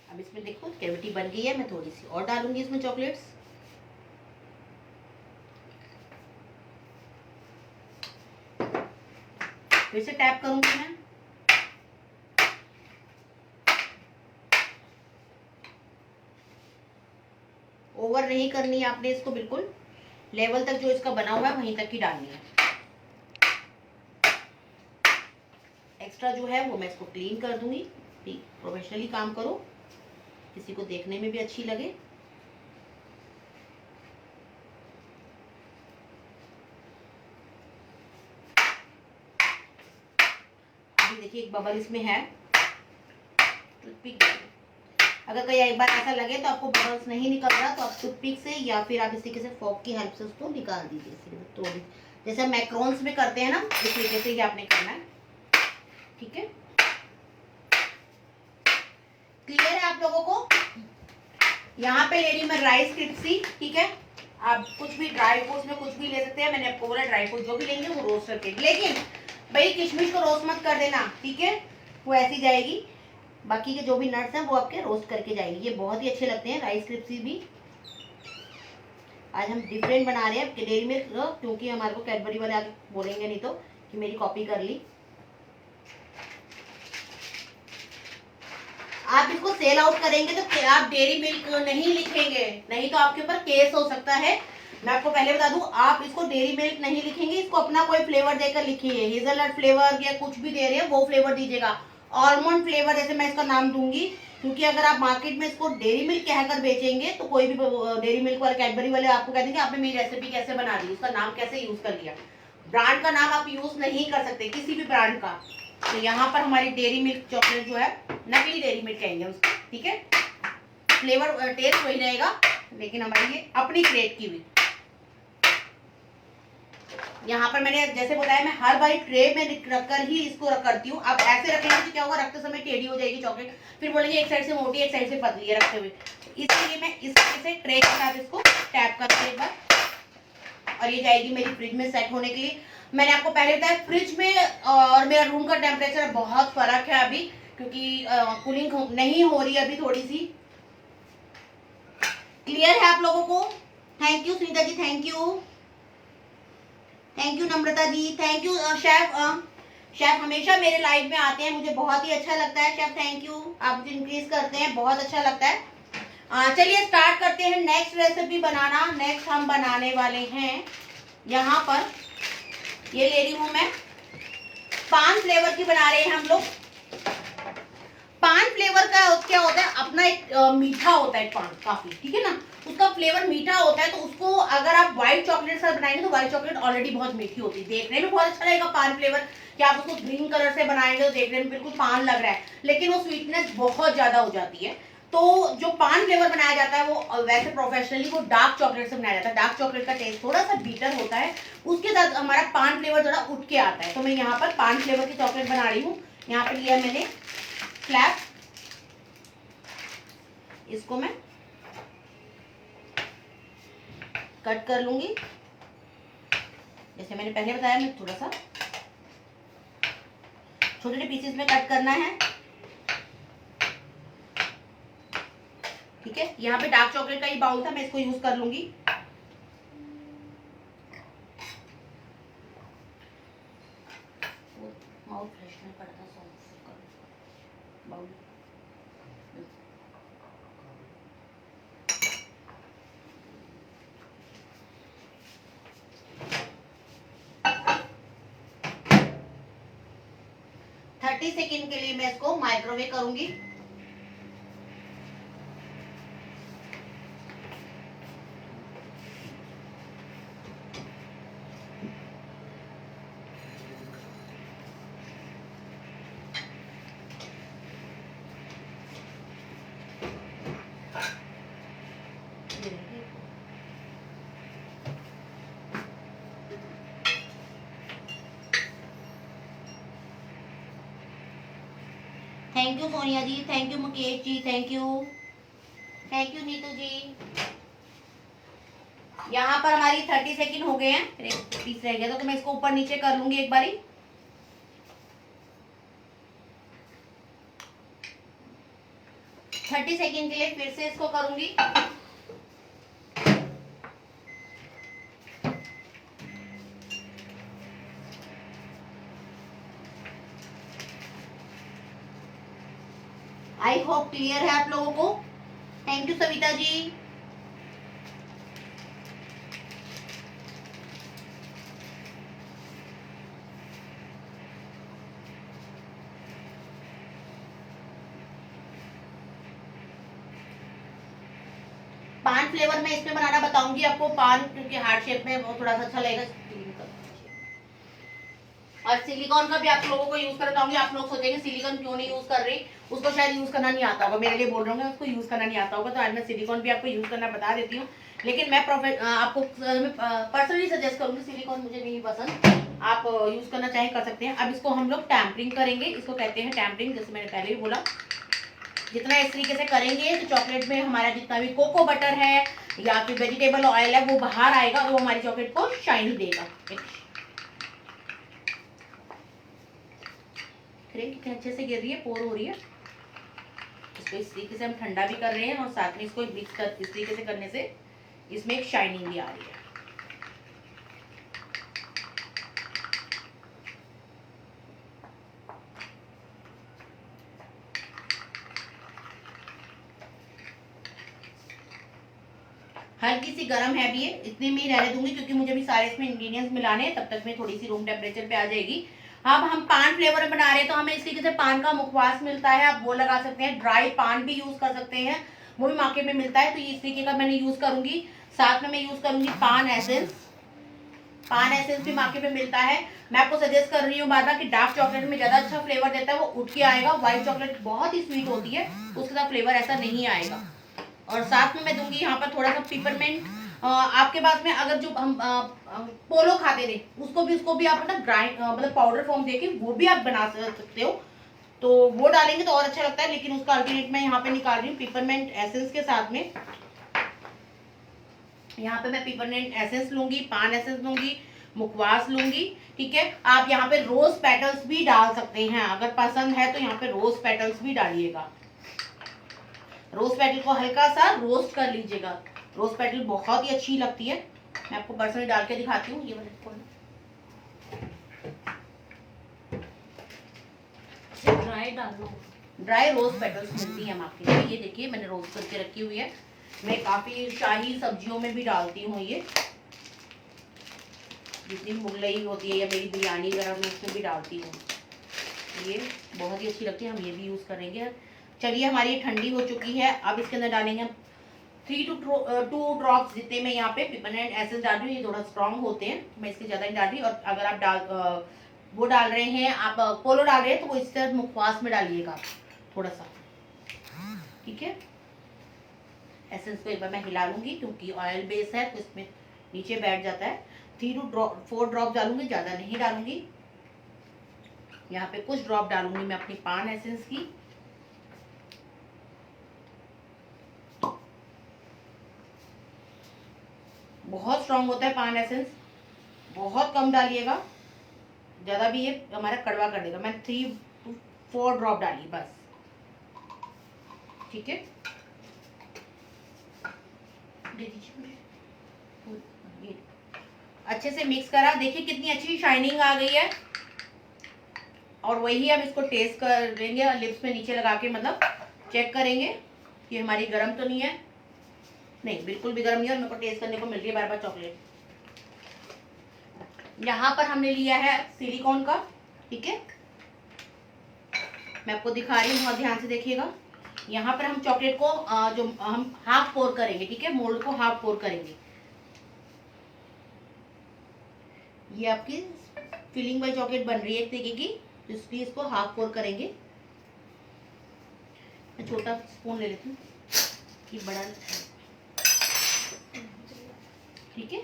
अब इसमें देखो कैविटी बन गई है, मैं थोड़ी सी और डालूंगी इसमें चॉकलेट्स। फिर से टैप करूंगी मैं। ओवर नहीं करनी है आपने इसको, बिल्कुल लेवल तक जो इसका बना हुआ है वहीं तक ही डालनी है। एक्स्ट्रा जो है वो मैं इसको क्लीन कर दूंगी। प्रोफेशनली काम करो, किसी को देखने में भी अच्छी लगे। अभी देखिए एक बबल इसमें है, टूथपिक। अगर कहीं एक बार ऐसा लगे तो आपको बबल्स नहीं निकल रहा, तो आप टूथपिक से या फिर आप इस तरीके से फोक की हेल्प से उसको निकाल दीजिए, तोड़ दीजिए। जैसे मैक्रोन्स में करते हैं ना, इस तरीके से ही आपने करना है। ठीक है, क्लियर है आप लोगों को? यहाँ पे ले रही मैं राइस क्रिस्पी। ठीक है, आप कुछ भी ड्राई फ्रूट्स में कुछ भी ले सकते हैं। मैंने आपको बोला ड्राई फ्रूट जो भी लेंगे वो रोस्ट करके, लेकिन भाई किशमिश को रोस्ट मत कर देना, ठीक है, वो ऐसी जाएगी। बाकी के जो भी नट्स हैं वो आपके रोस्ट करके जाएंगे। ये बहुत ही अच्छे लगते हैं राइस क्रिस्पी भी। आज हम डिफरेंट बना रहे हैं डेयरी मिल्क, क्योंकि हमारे को कैडबरी वाले आगे बोलेंगे नहीं तो कि मेरी कॉपी कर ली। आप इसको सेल आउट करेंगे तो आप डेयरी मिल्क नहीं लिखेंगे, नहीं तो आपके ऊपर केस हो सकता है। मैं आपको पहले बता दूं, आप इसको डेयरी मिल्क नहीं लिखेंगे, इसको अपना कोई फ्लेवर देकर लिखिए। हेजलनट फ्लेवर या कुछ भी दे रहे हैं वो फ्लेवर दीजिएगा। आलमंड फ्लेवर जैसे मैं इसका नाम दूंगी, क्योंकि अगर आप मार्केट में इसको डेयरी मिल्क कहकर बेचेंगे तो कोई भी डेयरी मिल्क वाले कैडबरी वाले आपको कह देंगे आपने मेरी रेसिपी कैसे बना दी, उसका नाम कैसे यूज कर लिया। ब्रांड का नाम आप यूज नहीं कर सकते, किसी भी ब्रांड का। तो यहाँ पर हमारी डेयरी मिल्क चॉकलेट जो है, नकली डेयरी मिल्क कहेंगे उसको, ठीक है। फ्लेवर टेस्ट वही रहेगा, लेकिन हमारी ये अपनी क्रिएट की हुई। यहाँ पर मैंने जैसे बताया, मैं हर बार ट्रे में रखकर ही इसको करती हूँ। आप ऐसे रखेंगे तो क्या होगा, रखते समय टेढ़ी हो जाएगी चॉकलेट, फिर बोलेंगे एक साइड से मोटी एक साइड से पतली है रखते हुए। इसलिए मैं इस तरह से ट्रे के साथ इसको टैप करती हूँ एक बार, और ये जाएगी मेरी फ्रिज में सेट होने के लिए। मैंने आपको पहले बताया फ्रिज में और मेरा रूम का टेम्परेचर बहुत फर्क है अभी, क्योंकि कूलिंग नहीं हो रही अभी थोड़ी सी। क्लियर है आप लोगों को? Thank you Sunita ji, thank you, thank you Namrata ji, thank you chef. Chef हमेशा मेरे लाइव में आते हैं, मुझे बहुत ही अच्छा लगता है शेफ, थैंक यू, आप मुझे इंक्रीज करते हैं, बहुत अच्छा लगता है। चलिए स्टार्ट करते हैं नेक्स्ट रेसिपी बनाना। नेक्स्ट हम बनाने वाले हैं, यहाँ पर ये ले रही हूँ मैं, पान फ्लेवर की बना रहे हैं हम लोग। पान फ्लेवर का क्या होता है, अपना एक मीठा होता है पान काफी, ठीक है ना, उसका फ्लेवर मीठा होता है। तो उसको अगर आप व्हाइट चॉकलेट से बनाएंगे तो व्हाइट चॉकलेट ऑलरेडी बहुत मीठी होती है, देखने में बहुत अच्छा लगेगा पान फ्लेवर। कि आप उसको ग्रीन कलर से बनाएंगे तो देखने में बिल्कुल पान लग रहा है, लेकिन वो स्वीटनेस बहुत ज्यादा हो जाती है। तो जो पान फ्लेवर बनाया जाता है वो वैसे प्रोफेशनली वो डार्क चॉकलेट से बनाया जाता है। डार्क चॉकलेट का टेस्ट थोड़ा सा बीटर होता है, उसके साथ हमारा पान फ्लेवर थोड़ा उठ के आता है। तो मैं यहाँ पर पान फ्लेवर की चॉकलेट बना रही हूँ। यहाँ पर लिया मैंने फ्लैप, इसको मैं कट कर लूंगी। जैसे मैंने पहले बताया, मैं थोड़ा सा छोटे छोटे पीसेस में कट करना है, ठीक है। यहाँ पे डार्क चॉकलेट का ही बाउल था, मैं इसको यूज कर लूंगी। माउथ फ्रेशनर पड़ता बाउल। थर्टी सेकेंड के लिए मैं इसको माइक्रोवेव करूंगी। Thank you Sonia ji, thank you Mukesh ji, thank you Neetu ji. यहाँ पर हमारी 30 सेकंड हो गए हैं, फिर एक पीस रह गया था तो मैं इसको ऊपर नीचे कर लूंगी एक बारी। थर्टी सेकंड के लिए फिर से इसको करूंगी। आई होप क्लियर है आप लोगों को। Thank you Savita ji. Flavour में इसमें बनाना बताऊंगी आपको, पान क्योंकि हार्ट शेप में वो थोड़ा सा अच्छा लगेगा। और सिलिकॉन का भी आप लोगों को यूज करना चाहूंगी। आप लोग सोचेंगे सिलिकॉन क्यों नहीं यूज कर रही, उसको शायद यूज करना नहीं आता होगा, मेरे लिए बोल रहे होंगे उसको यूज करना नहीं आता होगा, तो आज मैं सिलिकॉन भी आपको यूज करना बता देती हूँ। लेकिन मैं आपको पर्सनली सजेस्ट करूंगी, सिलिकॉन मुझे नहीं पसंद, आप यूज करना चाहे कर सकते हैं। अब इसको हम लोग टैम्परिंग करेंगे, इसको कहते हैं टैम्परिंग, जैसे मैंने पहले भी बोला। जितना इस तरीके से करेंगे तो चॉकलेट में हमारा जितना भी कोको बटर है या फिर वेजिटेबल ऑयल है वो बाहर आएगा और वो हमारी चॉकलेट को शाइन देगा। कितने अच्छे से गिर रही है, पोर हो रही है। इसको इस तरीके से हम ठंडा भी कर रहे हैं और साथ में इसको मिक्स कर इस तरीके से करने से इसमें एक शाइनिंग भी आ रही है। हल्की सी गर्म है भी, इतने में ही रहने दूंगी क्योंकि मुझे भी सारे इसमें इंग्रेडिएंट्स मिलाने हैं, तब तक में थोड़ी सी रूम टेम्परेचर पे आ जाएगी। अब हम पान फ्लेवर में बना रहे हैं तो हमें इस तरीके से पान का मुखवास मिलता है, आप वो लगा सकते हैं। ड्राई पान भी यूज कर सकते हैं, वो भी मार्केट में मिलता है, तो इस तरीके का मैंने यूज करूंगी। साथ में मैं यूज करूंगी पान एसेंस। पान एसेंस भी मार्केट में मिलता है। मैं आपको सजेस्ट कर रही हूँ बार बार कि डार्क चॉकलेट में ज्यादा अच्छा फ्लेवर देता है, वो उठ के आएगा। व्हाइट चॉकलेट बहुत ही स्वीट होती है, उसके साथ फ्लेवर ऐसा नहीं आएगा। और साथ में मैं दूंगी यहाँ पर थोड़ा सा पिपरमेंट। आपके पास में अगर जो हम पोलो खाते थे उसको भी आप मतलब ग्राइंड मतलब पाउडर फॉर्म देके वो भी आप बना सकते हो, तो वो डालेंगे तो और अच्छा लगता है। लेकिन उसका अल्टरनेट मैं यहाँ पे निकाल रही हूँ पिपरमेंट एसेंस के साथ में। यहाँ पे मैं पिपरमेंट एसेंस लूंगी, पान एसेंस लूंगी, मुखवास लूंगी। ठीक है, आप यहाँ पे रोज पेटल्स भी डाल सकते हैं, अगर पसंद है तो यहाँ पे रोज पेटल्स भी डालिएगा। रोज पेटल को हल्का सा रोस्ट कर लीजिएगा, रोज पेटल बहुत ही अच्छी लगती है। मैं आपको पर्सनली डाल के दिखाती हूँ। ये ड्राई डालो, ड्राई रोज पेटल्स मिलती है मार्केट में। ये देखिए मैंने रोस्ट करके रखी हुई है, मैं काफी शाही सब्जियों में भी डालती हूँ। ये जितनी मुगलई होती है या मेरी बिरयानी वगैरह में उसमें भी डालती हूँ, ये बहुत ही अच्छी लगती है। हम ये भी यूज करेंगे। चलिए हमारी ये ठंडी हो चुकी है, अब इसके अंदर डालेंगे 3 to 2 ड्रॉप्स जितने मैं यहाँ पे पिपरमेंट एसेंस डाल रही हूँ। ये थोड़ा स्ट्रॉन्ग होते हैं, मैं इसके ज्यादा नहीं डाल रही। और अगर आप वो डाल रहे हैं, आप पोलो डाल रहे हैं, तो वो इस तरह मुखवास में डालिएगा थोड़ा सा। ठीक है, एसेंस को एक बार मैं हिला लूंगी क्योंकि ऑयल बेस है तो इसमें नीचे बैठ जाता है। 3 to 4 ड्रॉप डालूंगी, ज्यादा नहीं डालूंगी। यहाँ पे कुछ ड्रॉप डालूंगी मैं अपनी पान एसेंस की। बहुत स्ट्रांग होता है पान एसेंस, बहुत कम डालिएगा, ज्यादा भी ये हमारा कड़वा कर देगा। मैं 3 to 4 ड्रॉप डाली बस। ठीक है, दे दीजिए मुझे। अच्छे से मिक्स करा, देखिए कितनी अच्छी शाइनिंग आ गई है। और वही हम इसको टेस्ट करेंगे, लिप्स में नीचे लगा के मतलब चेक करेंगे कि हमारी गर्म तो नहीं है। नहीं, बिल्कुल भी गर्म नहीं है और मेरे को टेस्ट करने को मिल रही है बार बार चॉकलेट। यहाँ पर हमने लिया है सिलिकॉन का। ठीक है, मैं आपको दिखा रही हूँ, बहुत ध्यान से देखिएगा। यहाँ पर हम चॉकलेट को जो हम हाफ पोर करेंगे। ठीक है, मोल्ड को हाफ पोर करेंगे। ये आपकी फिलिंग वाली चॉकलेट बन रही है एक तरीके की, इसलिए इसको हाफ पोर करेंगे। मैं छोटा स्पून ले लेती हूँ, ये बड़ा। ठीक है,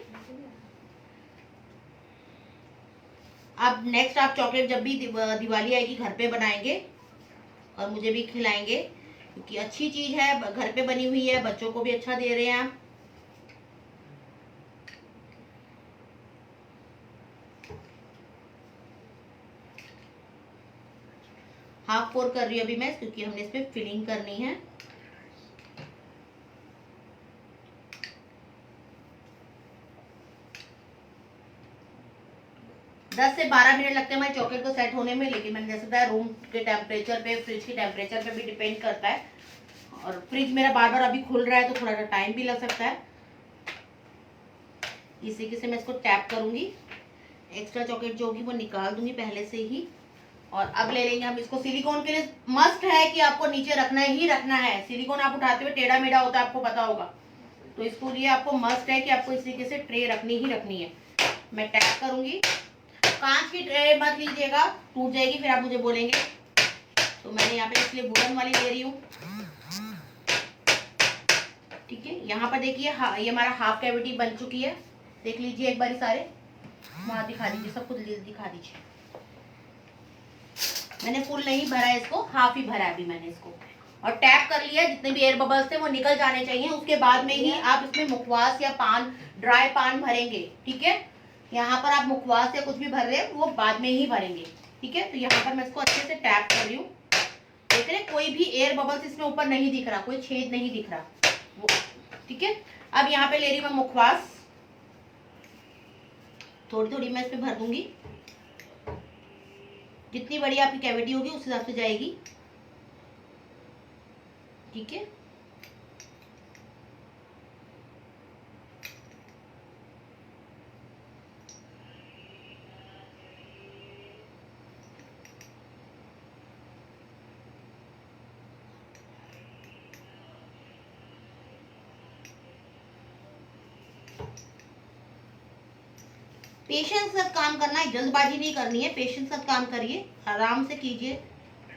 अब नेक्स्ट आप चॉकलेट जब भी दिवाली आएगी घर पे बनाएंगे और मुझे भी खिलाएंगे, क्योंकि अच्छी चीज है, घर पे बनी हुई है, बच्चों को भी अच्छा दे रहे हैं आप। हाफ पोर कर रही हूँ अभी मैं, क्योंकि हमने इस पे फिलिंग करनी है। दस से 12 मिनट लगते हैं हमारे चॉकलेट को सेट होने में, लेकिन मैंने जैसे बताया रूम के टेम्परेचर पे, फ्रिज के टेम्परेचर पे भी डिपेंड करता है। और फ्रिज मेरा बार बार अभी खुल रहा है तो थोड़ा सा टाइम भी लग सकता है। इस तरीके से मैं इसको टैप करूंगी, एक्स्ट्रा चॉकलेट जो होगी वो निकाल दूंगी पहले से ही। और अब ले लेंगे हम इसको। सिलिकॉन के लिए मस्ट है कि आपको नीचे रखना ही रखना है। सिलिकॉन आप उठाते हुए टेढ़ा मेढ़ा होता है, आपको पता होगा, तो इसको लिए आपको मस्ट है कि आपको इस तरीके से ट्रे रखनी ही रखनी है। मैं टैप करूंगी। कांच की ट्रे मत लीजिएगा, टूट जाएगी, फिर आप मुझे बोलेंगे। तो मैंने यहाँ पे इसलिए वुडन वाली ले रही हूँ। ठीक है, यहाँ पर देखिए ये हमारा हाफ कैविटी बन चुकी है। देख लीजिए एक बारी सारे, वहां दिखा दीजिए, सब कुछ दिखा दीजिए। मैंने फुल नहीं भरा है इसको, हाफ ही भरा है अभी मैंने इसको। और टैप कर लिया, जितने भी एयर बबल्स थे वो निकल जाने चाहिए। उसके बाद में ही आप इसमें मुखवास या पान, ड्राई पान भरेंगे। ठीक है, यहाँ पर आप मुखवास या कुछ भी भर रहे हैं वो बाद में ही भरेंगे। ठीक है, तो यहाँ पर मैं इसको अच्छे से टैप कर रही हूँ। देख रहे, कोई भी एयर बबल्स इसमें ऊपर नहीं दिख रहा, कोई छेद नहीं दिख रहा वो। ठीक है, अब यहाँ पे ले रही हूँ मैं मुखवास, थोड़ी थोड़ी मैं इसमें भर दूंगी। जितनी बड़ी आपकी कैविटी होगी उस हिसाब से जाएगी। ठीक है, पेशेंस के साथ काम करना है, जल्दबाजी नहीं करनी है। पेशेंस के साथ काम करिए, आराम से कीजिए,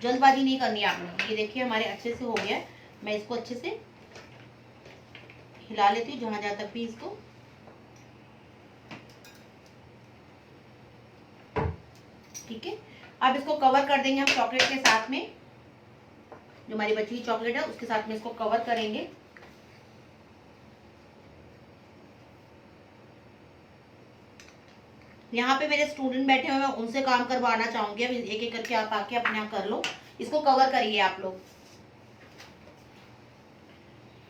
जल्दबाजी नहीं करनी है आपने। ये देखिए हमारे अच्छे से हो गया है। मैं इसको अच्छे से हिला लेती हूँ जहां जहां तक भी इसको। ठीक है, अब इसको कवर कर देंगे हम चॉकलेट के साथ में। जो हमारी बची हुई चॉकलेट है उसके साथ में इसको कवर करेंगे। यहाँ पे मेरे स्टूडेंट बैठे हुए हैं, मैं उनसे काम करवाना चाहूंगी। अब एक एक करके आप आके अपने आप कर लो, इसको कवर करिए आप लोग।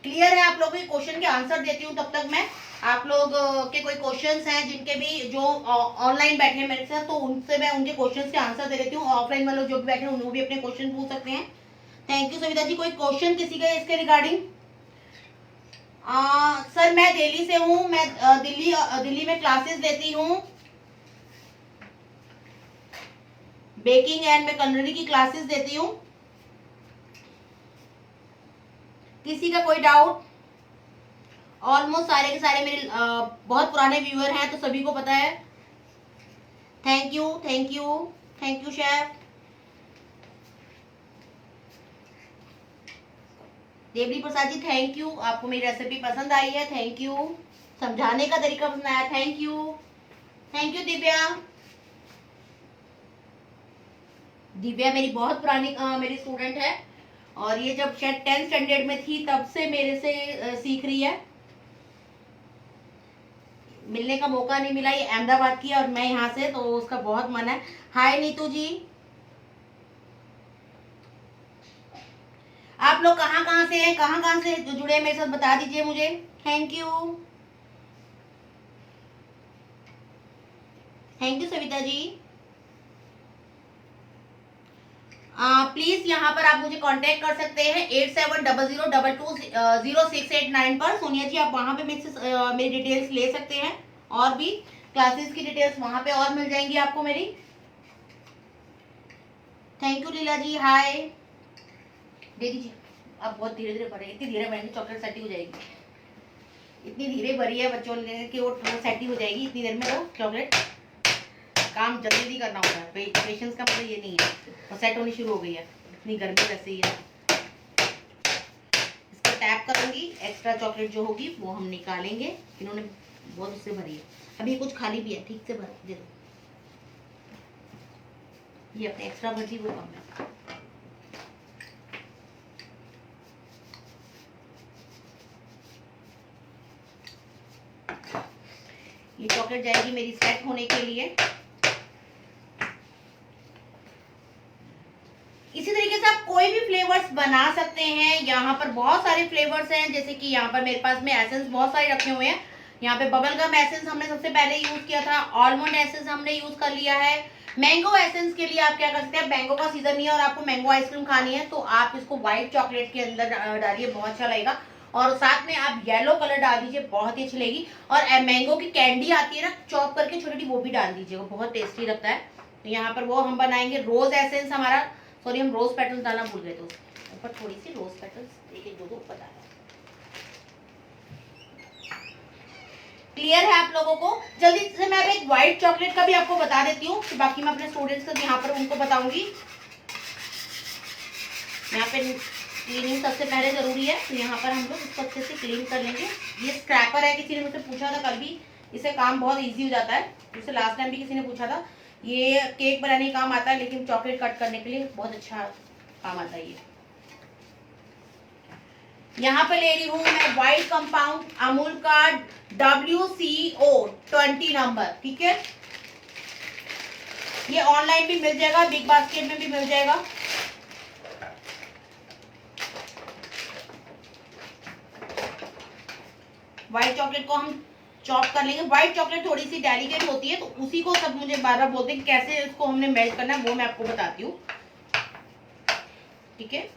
क्लियर है आप लोगों के क्वेश्चन के आंसर देती हूँ तब तक मैं। आप लोग के कोई क्वेश्चंस हैं जिनके भी, जो ऑनलाइन बैठे हैं मेरे साथ, तो उनसे मैं उनके क्वेश्चंस के आंसर दे देती हूँ। ऑफलाइन वाले जो भी बैठे हैं उन्होंने भी अपने क्वेश्चन पूछ सकते हैं। थैंक यू सविता जी। कोई क्वेश्चन किसी का इसके रिगार्डिंग? सर मैं दिल्ली से हूँ, मैं दिल्ली में क्लासेस लेती हूँ, बेकिंग एंड मैं कलरी की क्लासेस देती हूँ। किसी का कोई डाउट? ऑलमोस्ट सारे के सारे मेरे बहुत पुराने व्यूअर हैं तो सभी को पता है। Thank you thank you thank you chef. Devli Prasad ji thank you, आपको मेरी रेसिपी पसंद आई है, थैंक यू। समझाने का तरीका पसंद आया, थैंक यू दिव्या। दिव्या मेरी बहुत पुरानी मेरी स्टूडेंट है और ये जब शायद 10th स्टैंडर्ड में थी तब से मेरे से सीख रही है। मिलने का मौका नहीं मिला, ये अहमदाबाद की है और मैं यहाँ से, तो उसका बहुत मन है। हाय नीतू जी, आप लोग कहाँ से हैं, कहाँ से जुड़े हैं मेरे साथ बता दीजिए मुझे। Thank you Savita ji. Please यहाँ पर आप मुझे कांटेक्ट कर सकते हैं 8700220689 पर। सोनिया जी आप वहां पे मेरी डिटेल्स ले सकते हैं, और भी क्लासेस की डिटेल्स वहां पे और मिल जाएंगी आपको मेरी। थैंक यू लीला जी, हाय। दे दीजिए, अब बहुत धीरे धीरे भरे, इतनी धीरे भरेंगे चॉकलेट सेटी हो जाएगी। इतनी धीरे भरी है बच्चों ने कि वो सेटी हो जाएगी इतनी देर में। तो चॉकलेट काम जल्दी करना होता है, पेशेंस का मतलब ये नहीं है। और सेट होनी शुरू हो गई है, इतनी गर्मी वैसे ही है। इसको टैप करूंगी, एक्स्ट्रा चॉकलेट जो होगी वो हम निकालेंगे। इन्होंने बहुत उससे भरी है, अभी कुछ खाली भी है, ठीक से भर दे दो। ये अपने एक्स्ट्रा भरी वो कम है। ये चॉकलेट जाएगी मेरी सेट होने के लिए। इसी तरीके से आप कोई भी फ्लेवर्स बना सकते हैं। यहाँ पर बहुत सारे फ्लेवर्स हैं, जैसे कि यहाँ पर मेरे पास में एसेंस बहुत सारे रखे हुए हैं। यहाँ पे बबल गम एसेंस हमने सबसे पहले यूज किया था, आलमंड एसेंस हमने यूज कर लिया है। मैंगो एसेंस के लिए आप क्या कर सकते हैं, मैंगो का सीजन नहीं है और आपको मैंगो आइसक्रीम खानी है तो आप इसको व्हाइट चॉकलेट के अंदर डालिए, बहुत अच्छा लगेगा। और साथ में आप येलो कलर डाल दीजिए, बहुत ही अच्छी लगेगी। और मैंगो की कैंडी आती है ना चॉप करके छोटी छोटी, वो भी डाल दीजिएगा, बहुत टेस्टी लगता है। तो यहाँ पर वो हम बनाएंगे। रोज एसेंस हमारा, सॉरी हम रोज पेटल्स डालना भूल गए थे, ऊपर थोड़ी सी रोज पेटल्स एक एक दो ऊपर डाला। क्लियर है आप लोगों को? जल्दी से मैं अब एक व्हाइट चॉकलेट का भी आपको बता देती हूँ, बाकी मैं अपने स्टूडेंट्स को यहाँ पर उनको बताऊंगी। यहाँ पे क्लीनिंग सबसे पहले जरूरी है, तो यहाँ पर हम लोग इसको अच्छे से क्लीन कर लेंगे। ये स्क्रैपर है, किसी ने मुझसे पूछा था कल भी, इससे काम बहुत इजी हो जाता है। इससे लास्ट टाइम भी किसी ने पूछा था। ये केक बनाने का काम आता है, लेकिन चॉकलेट कट करने के लिए बहुत अच्छा काम आता है ये। यहाँ पे ले रही हूँ मैं व्हाइट कंपाउंड अमूल का WCO 20 नंबर, ठीक है। ये ऑनलाइन भी मिल जाएगा, बिग बास्केट में भी मिल जाएगा। व्हाइट चॉकलेट को हम चॉप कर लेंगे। व्हाइट चॉकलेट थोड़ी सी डेलिकेट होती है, तो उसी को सब मुझे बार बार बोलते हैं कैसे इसको हमने मेल्ट करना है, वो मैं आपको बताती हूँ, ठीक है।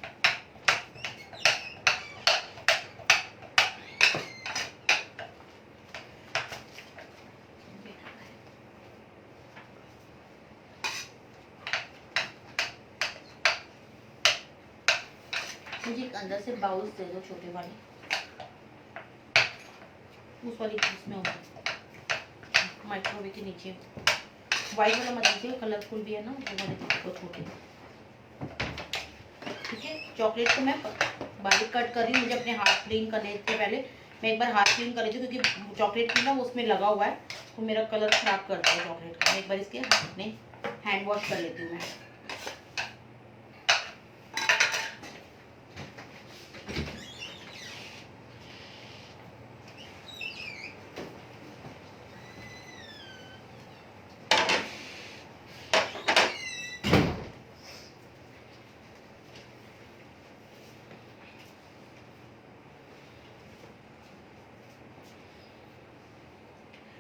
मुझे एक अंदर से बाउल्स दे दो, छोटे वाले, उस वाली चीज में होगा माइक्रोवेव के नीचे। व्हाइट वाला मत दीजिए, कलरफुल भी है ना, वो वाले को छोटे, ठीक है। चॉकलेट को मैं बारीक कट कर रही हूँ। मुझे अपने हाथ क्लीन करने से पहले मैं एक बार हाथ क्लीन कर लेती हूँ, क्योंकि चॉकलेट की ना वो उसमें लगा हुआ है, तो मेरा कलर खराब करता है चॉकलेट का। एक बार इसके अपने हैंड वॉश कर लेती हूँ मैं।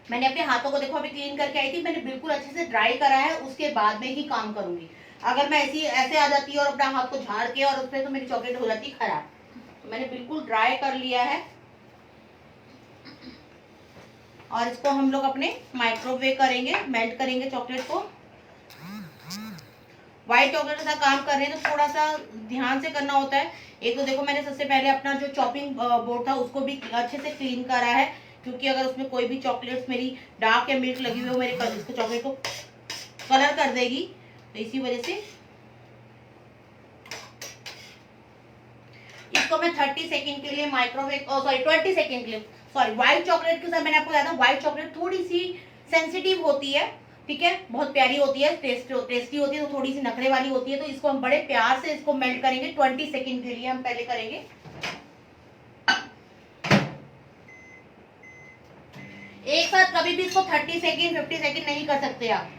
मैंने अपने हाथों को देखो अभी क्लीन करके आई थी, मैंने बिल्कुल अच्छे से ड्राई करा है, उसके बाद में ही काम करूंगी। अगर मैं ऐसे आ जाती और अपना हाथ को झाड़ के और उसमें, तो मेरी चॉकलेट हो जाती खराब। तो मैंने बिल्कुल ड्राई कर लिया है, और इसको हम लोग अपने माइक्रोवेव करेंगे, मेल्ट करेंगे चॉकलेट को। व्हाइट चॉकलेट के साथ काम कर रहे हैं तो थोड़ा सा ध्यान से करना होता है। एक तो देखो मैंने सबसे पहले अपना जो चॉपिंग बोर्ड था उसको भी अच्छे से क्लीन करा है, क्योंकि अगर उसमें कोई भी चॉकलेट्स मेरी डार्क या मिल्क लगी हुई हो, मेरे इसको चॉकलेट को कलर कर देगी, तो इसी वजह से इसको मैं 30 सेकंड के लिए माइक्रोवेव, 20 सेकंड के लिए, सॉरी। व्हाइट चॉकलेट के साथ मैंने आपको बताया था, व्हाइट चॉकलेट थोड़ी सी सेंसिटिव होती है, ठीक है, बहुत प्यारी होती है, टेस्टी होती है, तो थोड़ी सी नखरे वाली होती है, तो इसको हम बड़े प्यार से इसको मेल्ट करेंगे। 20 सेकंड के लिए हम पहले करेंगे। एक साथ कभी भी इसको 30 सेकंड 50 सेकंड नहीं कर सकते आप।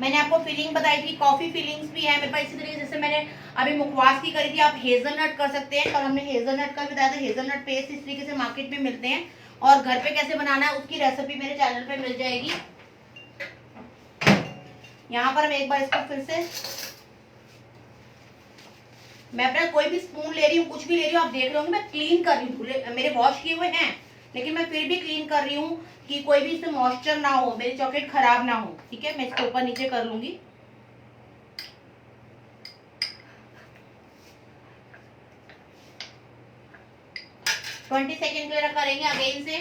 मैंने आपको फिलिंग बताई थी, कॉफी फिलिंग्स भी है मेरे पास। इसी तरीके जैसे मैंने अभी मुखवास की करी थी, आप हेजलनट कर सकते हैं। कल हमने हेजलनट का भी बताया था। हेजलनट पेस्ट इस तरीके से मार्केट में मिलते हैं, और घर पे कैसे बनाना है उसकी रेसिपी मेरे चैनल पे मिल जाएगी। यहाँ पर हम एक बार इसको फिर से, मैं अपना कोई भी स्पून ले रही हूँ, कुछ भी ले रही हूँ, आप देख रहे होंगे मैं क्लीन कर रही हूँ। मेरे वॉश किए हुए हैं, लेकिन मैं फिर भी क्लीन कर रही हूँ कि कोई भी इसमें मॉइस्चर ना हो, मेरी चॉकलेट खराब ना हो, ठीक है। मैं इसको ऊपर नीचे कर लूंगी। ट्वेंटी सेकेंड के लिए करेंगे अगेन से।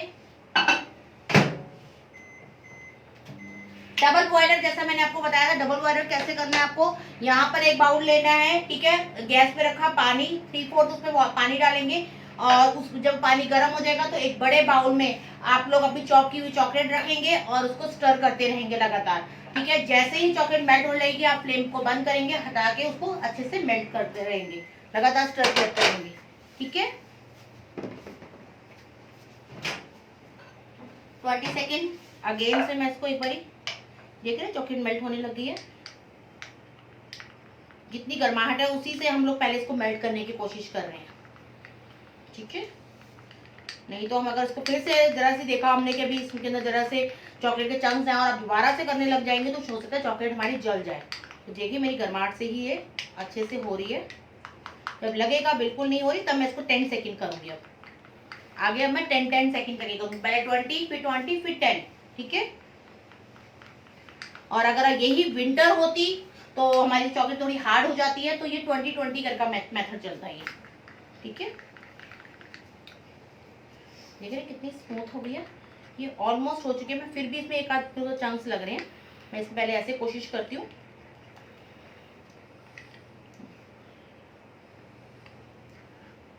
डबल बॉयलर जैसा मैंने आपको बताया था, डबल बॉयलर कैसे करना है आपको। यहाँ पर एक बाउल लेना है, ठीक है, गैस पे रखा पानी 3/4 उसमें पानी डालेंगे, और उस जब पानी गर्म हो जाएगा तो एक बड़े बाउल में आप लोग अपनी चॉप की हुई चॉकलेट रखेंगे और उसको स्टर करते रहेंगे लगातार, ठीक है। जैसे ही चॉकलेट मेल्ट हो जाएगी आप फ्लेम को बंद करेंगे, हटा के उसको अच्छे से मेल्ट करते रहेंगे, लगातार स्टर करते रहेंगे, ठीक है। 20 सेकेंड अगेन से मैं इसको एक बारी, देख रहे हैं चॉकलेट मेल्ट होने लगी है। जितनी गर्माहट है उसी से हम लोग पहले इसको मेल्ट करने की कोशिश कर रहे हैं, ठीक है। नहीं तो हम अगर इसको फिर से जरा सी देखा हमने कि अभी इसके अंदर जरा से चॉकलेट के चंक्स हैं और आप दोबारा से करने लग जाएंगे तो हो सकता है चॉकलेट हमारी जल जाए। तो देखिए मेरी गर्माहट से ही ये अच्छे से हो रही है। जब लगेगा बिल्कुल नहीं हो रही तब मैं इसको 10 सेकेंड करूंगी। अब आगे अब मैं 10 सेकेंड करेंगे, पहले 20 फिर 20 फिर 10, ठीक है। और अगर यही विंटर होती तो हमारी चॉकलेट थोड़ी हार्ड हो जाती है, तो ये 20-20 कर का मेथड चलता है ये, ठीक है। देख रहे हैं कितनी स्मूथ हो गई है, ये ऑलमोस्ट हो चुकी है। मैं फिर भी इसमें एक आध चांस लग रहे हैं, मैं इससे पहले ऐसे कोशिश करती हूँ।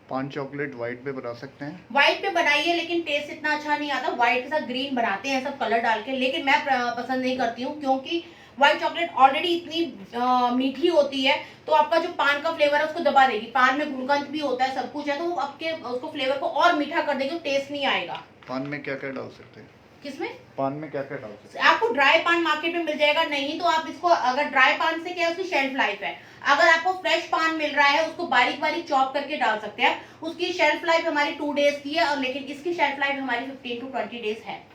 पान चॉकलेट व्हाइट पे बना सकते हैं? व्हाइट पे बनाइए, लेकिन टेस्ट इतना अच्छा नहीं आता। व्हाइट के साथ ग्रीन बनाते हैं सब कलर डाल के, लेकिन मैं पसंद नहीं करती हूँ, क्योंकि व्हाइट चॉकलेट ऑलरेडी इतनी मीठी होती है, तो आपका जो पान का फ्लेवर है उसको दबा देगी। पान में गुलकंद भी होता है, सब कुछ है, तो वो आपके उसको फ्लेवर को और मीठा कर देगी, टेस्ट नहीं आएगा। पान में क्या क्या डाल सकते हैं? किसमें? पान में क्या क्या डाल सकते हैं? आपको ड्राई पान मार्केट में मिल जाएगा, नहीं तो आप इसको, अगर ड्राई पान से क्या है, उसकी शेल्फ लाइफ है। अगर आपको फ्रेश पान मिल रहा है, उसको बारीक बारीक चॉप करके डाल सकते हैं, उसकी शेल्फ लाइफ हमारी 2 डेज की है, और लेकिन इसकी शेल्फ लाइफ हमारी 15 to 20 डेज है।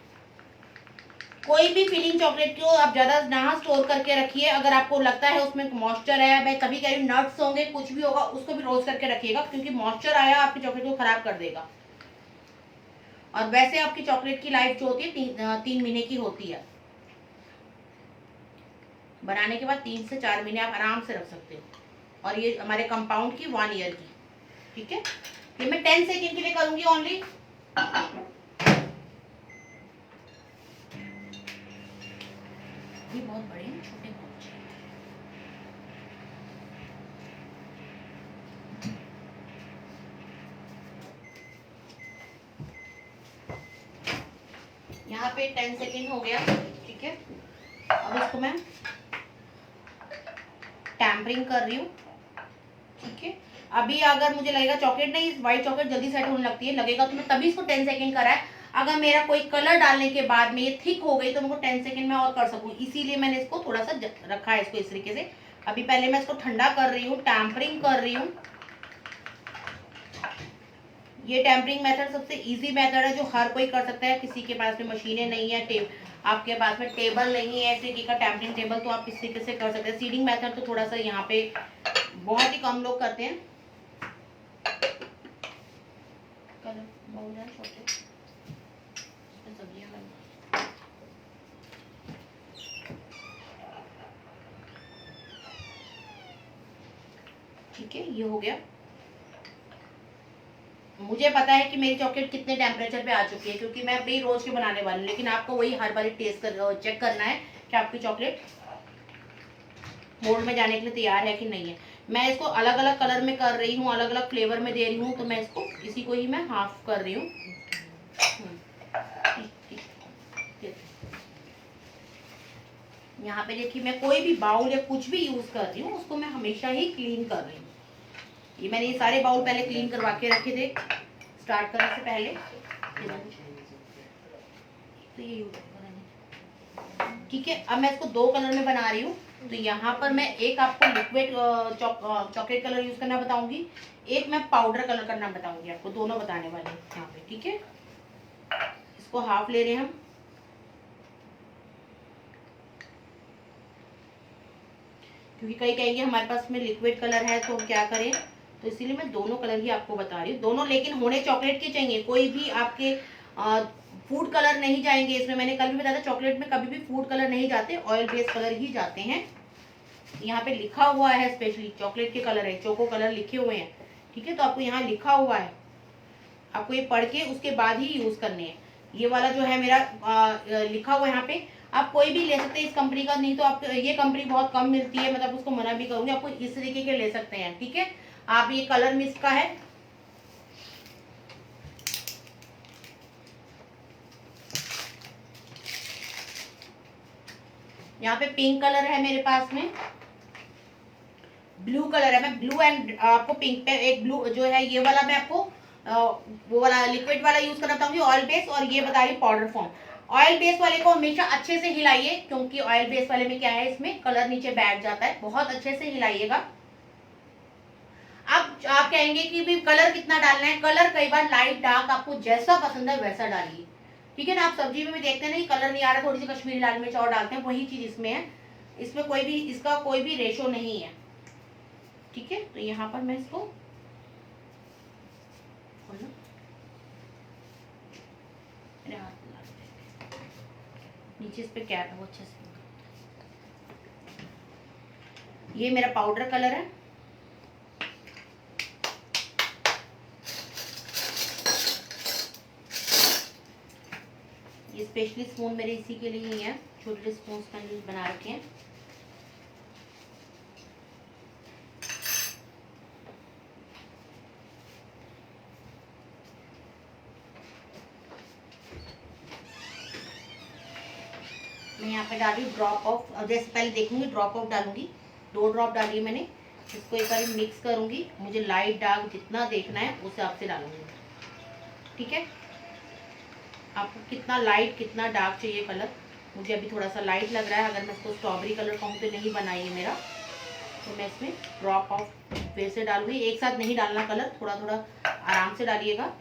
कोई भी फिलिंग चॉकलेट को आप ज्यादा ना स्टोर करके रखिए। अगर आपको लगता है उसमें मॉइस्चर है, मैं कभी कभी नट्स होंगे, कुछ भी होगा, उसको भी रोस्ट करके रखिएगा, क्योंकि मॉइस्चर आया आपकी चॉकलेट को खराब कर देगा। और वैसे आपकी चॉकलेट की लाइफ जो होती है 3 महीने की होती है। बनाने के बाद 3 से 4 महीने आप आराम से रख सकते हो। और ये हमारे कंपाउंड की 1 ईयर की, ठीक है। ये मैं 10 सेकेंड के लिए करूंगी ओनली। ये बहुत बड़े हैं, छोटे बहुत अच्छे हैं। यहाँ पे 10 सेकेंड हो गया, ठीक है। अब इसको मैं टैम्परिंग कर रही हूँ, ठीक है। अभी अगर मुझे लगेगा चॉकलेट नहीं, व्हाइट चॉकलेट जल्दी सेट होने लगती है, लगेगा तो मैं तभी इसको 10 सेकेंड करा है। अगर मेरा कोई कलर डालने के बाद में ये थिक हो गई तो मैं 10 सेकेंड में और कर सकूँ, इसीलिए मैंने इसको थोड़ा सा रखा है इसको इस तरीके से। अभी पहले मैं इसको ठंडा कर रही हूँ, टैम्परिंग कर रही हूँ। ये टैम्परिंग मेथड सबसे इजी मेथड है, जो हर कोई कर सकता है। किसी के पास में मशीनें नहीं है, आपके पास में टेबल नहीं है ऐसे का टैम्परिंग टेबल, तो आप इस तरीके से कर सकते हैं। सीडिंग मेथड तो थोड़ा सा यहाँ पे बहुत ही कम लोग करते हैं। ठीक है, ये हो गया। मुझे पता है कि मेरी चॉकलेट कितने टेम्परेचर पे आ चुकी है, क्योंकि मैं अपनी रोज के बनाने वाली हूँ, लेकिन आपको वही हर बार टेस्ट कर चेक करना है कि आपकी चॉकलेट मोल्ड में जाने के लिए तैयार है कि नहीं है। मैं इसको अलग अलग कलर में कर रही हूँ, अलग अलग फ्लेवर में दे रही हूँ, तो मैं इसको इसी को ही मैं हाफ कर रही हूँ। यहाँ पे देखिए, मैं कोई भी बाउल या कुछ भी यूज कर रही हूँ, उसको मैं हमेशा ही क्लीन कर रही हूँ। ये मैंने ये सारे बाउल पहले क्लीन करवा के रखे थे स्टार्ट करने से पहले, तो ये ठीक है। अब मैं इसको 2 कलर में बना रही हूँ। तो यहाँ पर मैं एक आपको लिक्विड चॉकलेट कलर यूज करना बताऊंगी, एक मैं पाउडर कलर करना बताऊंगी, आपको दोनों बताने वाले हैं यहाँ पे, ठीक है। इसको हाफ ले रहे हैं हम, क्योंकि कई कहेंगे हमारे पास में लिक्विड कलर है तो क्या करें, तो इसीलिए मैं दोनों कलर ही आपको बता रही हूँ। दोनों लेकिन होने चॉकलेट के चाहिए, कोई भी आपके फूड कलर नहीं जाएंगे इसमें। मैंने कल भी बताया था, चॉकलेट में कभी भी फूड कलर नहीं जाते, ऑयल बेस्ड कलर ही जाते हैं। यहाँ पे लिखा हुआ है स्पेशली चॉकलेट के कलर है, चोको कलर लिखे हुए हैं, ठीक है। तो आपको यहाँ लिखा हुआ है, आपको ये पढ़ के उसके बाद ही यूज करने हैं। ये वाला जो है मेरा लिखा हुआ है यहाँ पे, आप कोई भी ले सकते हैं इस कंपनी का, नहीं तो आप ये कंपनी बहुत कम मिलती है, मतलब उसको मना भी करूंगी, आपको इस तरीके के ले सकते हैं, ठीक है। आप ये कलर मिस्ट का है, यहाँ पे पिंक कलर है मेरे पास में, ब्लू कलर है, मैं ब्लू एंड आपको पिंक पे एक ब्लू जो है ये वाला मैं आपको वो वाला लिक्विड वाला यूज करना चाहूंगी, ऑयल बेस, और ये बता रही पाउडर फॉर्म। ऑयल बेस वाले को हमेशा अच्छे से हिलाइए, क्योंकि ऑयल बेस वाले में क्या है, इसमें कलर नीचे बैठ जाता है, बहुत अच्छे से हिलाइएगा। अब आप कहेंगे कि भी कलर कितना डालना है, कलर कई बार लाइट डार्क आपको जैसा पसंद है वैसा डालिए, ठीक है ना। आप सब्जी में भी देखते हैं नहीं कलर नहीं आ रहा, थोड़ी सी कश्मीरी लाल मिर्च और डालते हैं, वही चीज इसमें है। इसमें कोई भी इसका कोई भी रेशो नहीं है, ठीक है। तो यहाँ पर मैं इसको नीचे इस पे कैप है वो अच्छे से, ये मेरा पाउडर कलर है। ये स्पेशली स्पून मेरे इसी के लिए ही है, छोटे स्पून मैंने बना रखे हैं। मैं यहाँ पे डाल रही हूँ ड्रॉप ऑफ, जैसे पहले देखूंगी ड्रॉप ऑफ डालूंगी, 2 ड्रॉप डाली है मैंने। इसको एक बार मिक्स करूंगी, मुझे लाइट डार्क जितना देखना है उस हिसाब से डालूंगी, ठीक है। आपको कितना लाइट कितना डार्क चाहिए कलर, मुझे अभी थोड़ा सा लाइट लग रहा है। अगर मैं इसको स्ट्रॉबेरी कलर कहूँ तो नहीं बनाई है मेरा, तो मैं इसमें ड्रॉप ऑफ फिर से डालूंगी। एक साथ नहीं डालना कलर, थोड़ा थोड़ा आराम से डालिएगा।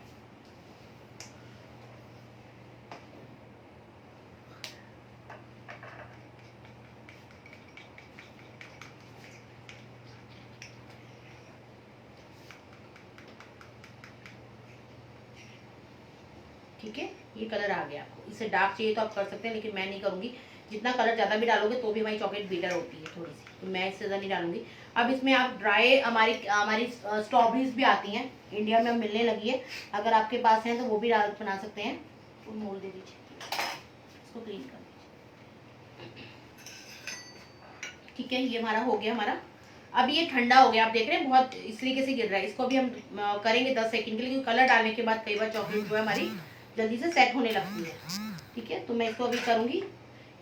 ठीक है, ये कलर आ गया। आपको इससे डार्क चाहिए तो आप कर सकते हैं, लेकिन मैं नहीं करूंगी। जितना कलर ज़्यादा भी डालोगे तो भी हमारी चॉकलेट बिटर होती है थोड़ी सी, तो मैं इससे ज़्यादा नहीं डालूंगी। अब इसमें आप ड्राई हमारी स्ट्रॉबेरीज भी आती हैं, इंडिया में मिलने लगी है। अगर आपके पास है तो वो भी डाल बना सकते हैं। तो मोल दे दीजिए, इसको क्लीन कर दीजिए। ठीक है, ये हमारा हो गया हमारा। अब ये ठंडा हो गया, आप देख रहे हैं बहुत इस तरीके से गिर रहा है। इसको भी हम करेंगे 10 सेकंड के लिए, क्योंकि कलर डालने के बाद कई बार चॉकलेट जो है हमारी जल्दी से सेट होने लगती है। ठीक है, तो मैं इसको अभी करूंगी,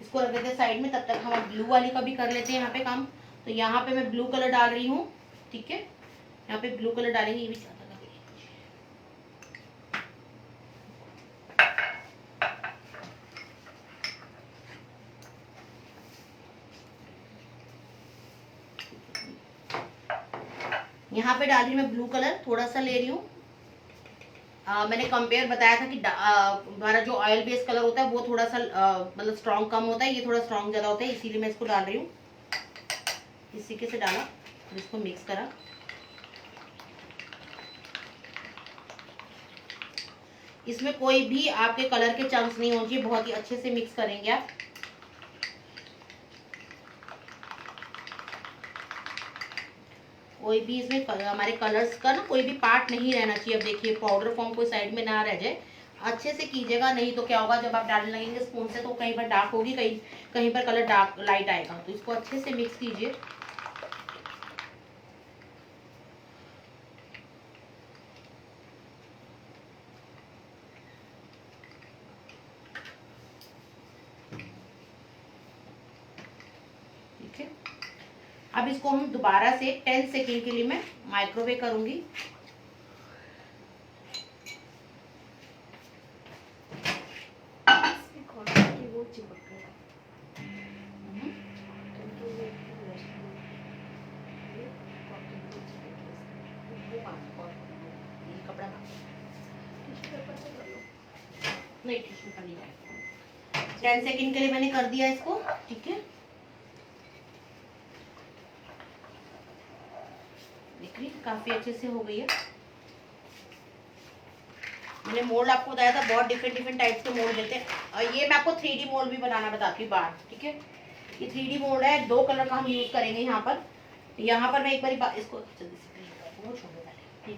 इसको रख देते हैं साइड में। तब तक हम ब्लू वाली का भी कर लेते हैं यहाँ पे काम। तो यहाँ पे मैं ब्लू कलर डाल रही हूँ, ठीक है, यहाँ पे ब्लू कलर डालेंगे। ये भी ज्यादा लगेगी। यहाँ पे डाल रही हूँ मैं ब्लू कलर, थोड़ा सा ले रही हूँ। मैंने कंपेयर बताया था कि हमारा जो ऑयल बेस्ड कलर होता है वो थोड़ा सा मतलब स्ट्रॉन्ग कम होता है, ये थोड़ा स्ट्रॉन्ग ज्यादा होता है, इसीलिए मैं इसको डाल रही हूँ। इस तरीके से डाला और इसको मिक्स करा। इसमें कोई भी आपके कलर के चंक्स नहीं होने चाहिए, बहुत ही अच्छे से मिक्स करेंगे आप। कोई भी इसमें हमारे कलर्स का ना कोई भी पार्ट नहीं रहना चाहिए। अब देखिए पाउडर फॉर्म कोई साइड में ना रह जाए, अच्छे से कीजिएगा, नहीं तो क्या होगा जब आप डालने लगेंगे स्पून से तो कहीं पर डार्क होगी, कहीं कहीं पर कलर डार्क लाइट आएगा। तो इसको अच्छे से मिक्स कीजिए। ठीक है, अब इसको हम दोबारा से 10 सेकेंड के लिए मैं माइक्रोवेव करूंगी। वो चिपक गया। कपड़ा नहीं, टिश्यू का नहीं है। 10 सेकेंड के लिए मैंने कर दिया इसको, ठीक है। देख रही काफी अच्छे से हो गई है। मैंने मोल्ड आपको बताया था, बहुत डिफरेंट टाइप्स के मोल्ड देते हैं, और ये मैं आपको 3D मोल्ड भी बनाना बताती हूँ बाहर, ठीक है। ये 3D मोल्ड है, 2 कलर का हम यूज करेंगे यहाँ पर। मैं एक बार इसको जल्दी से वो छोड़ दे,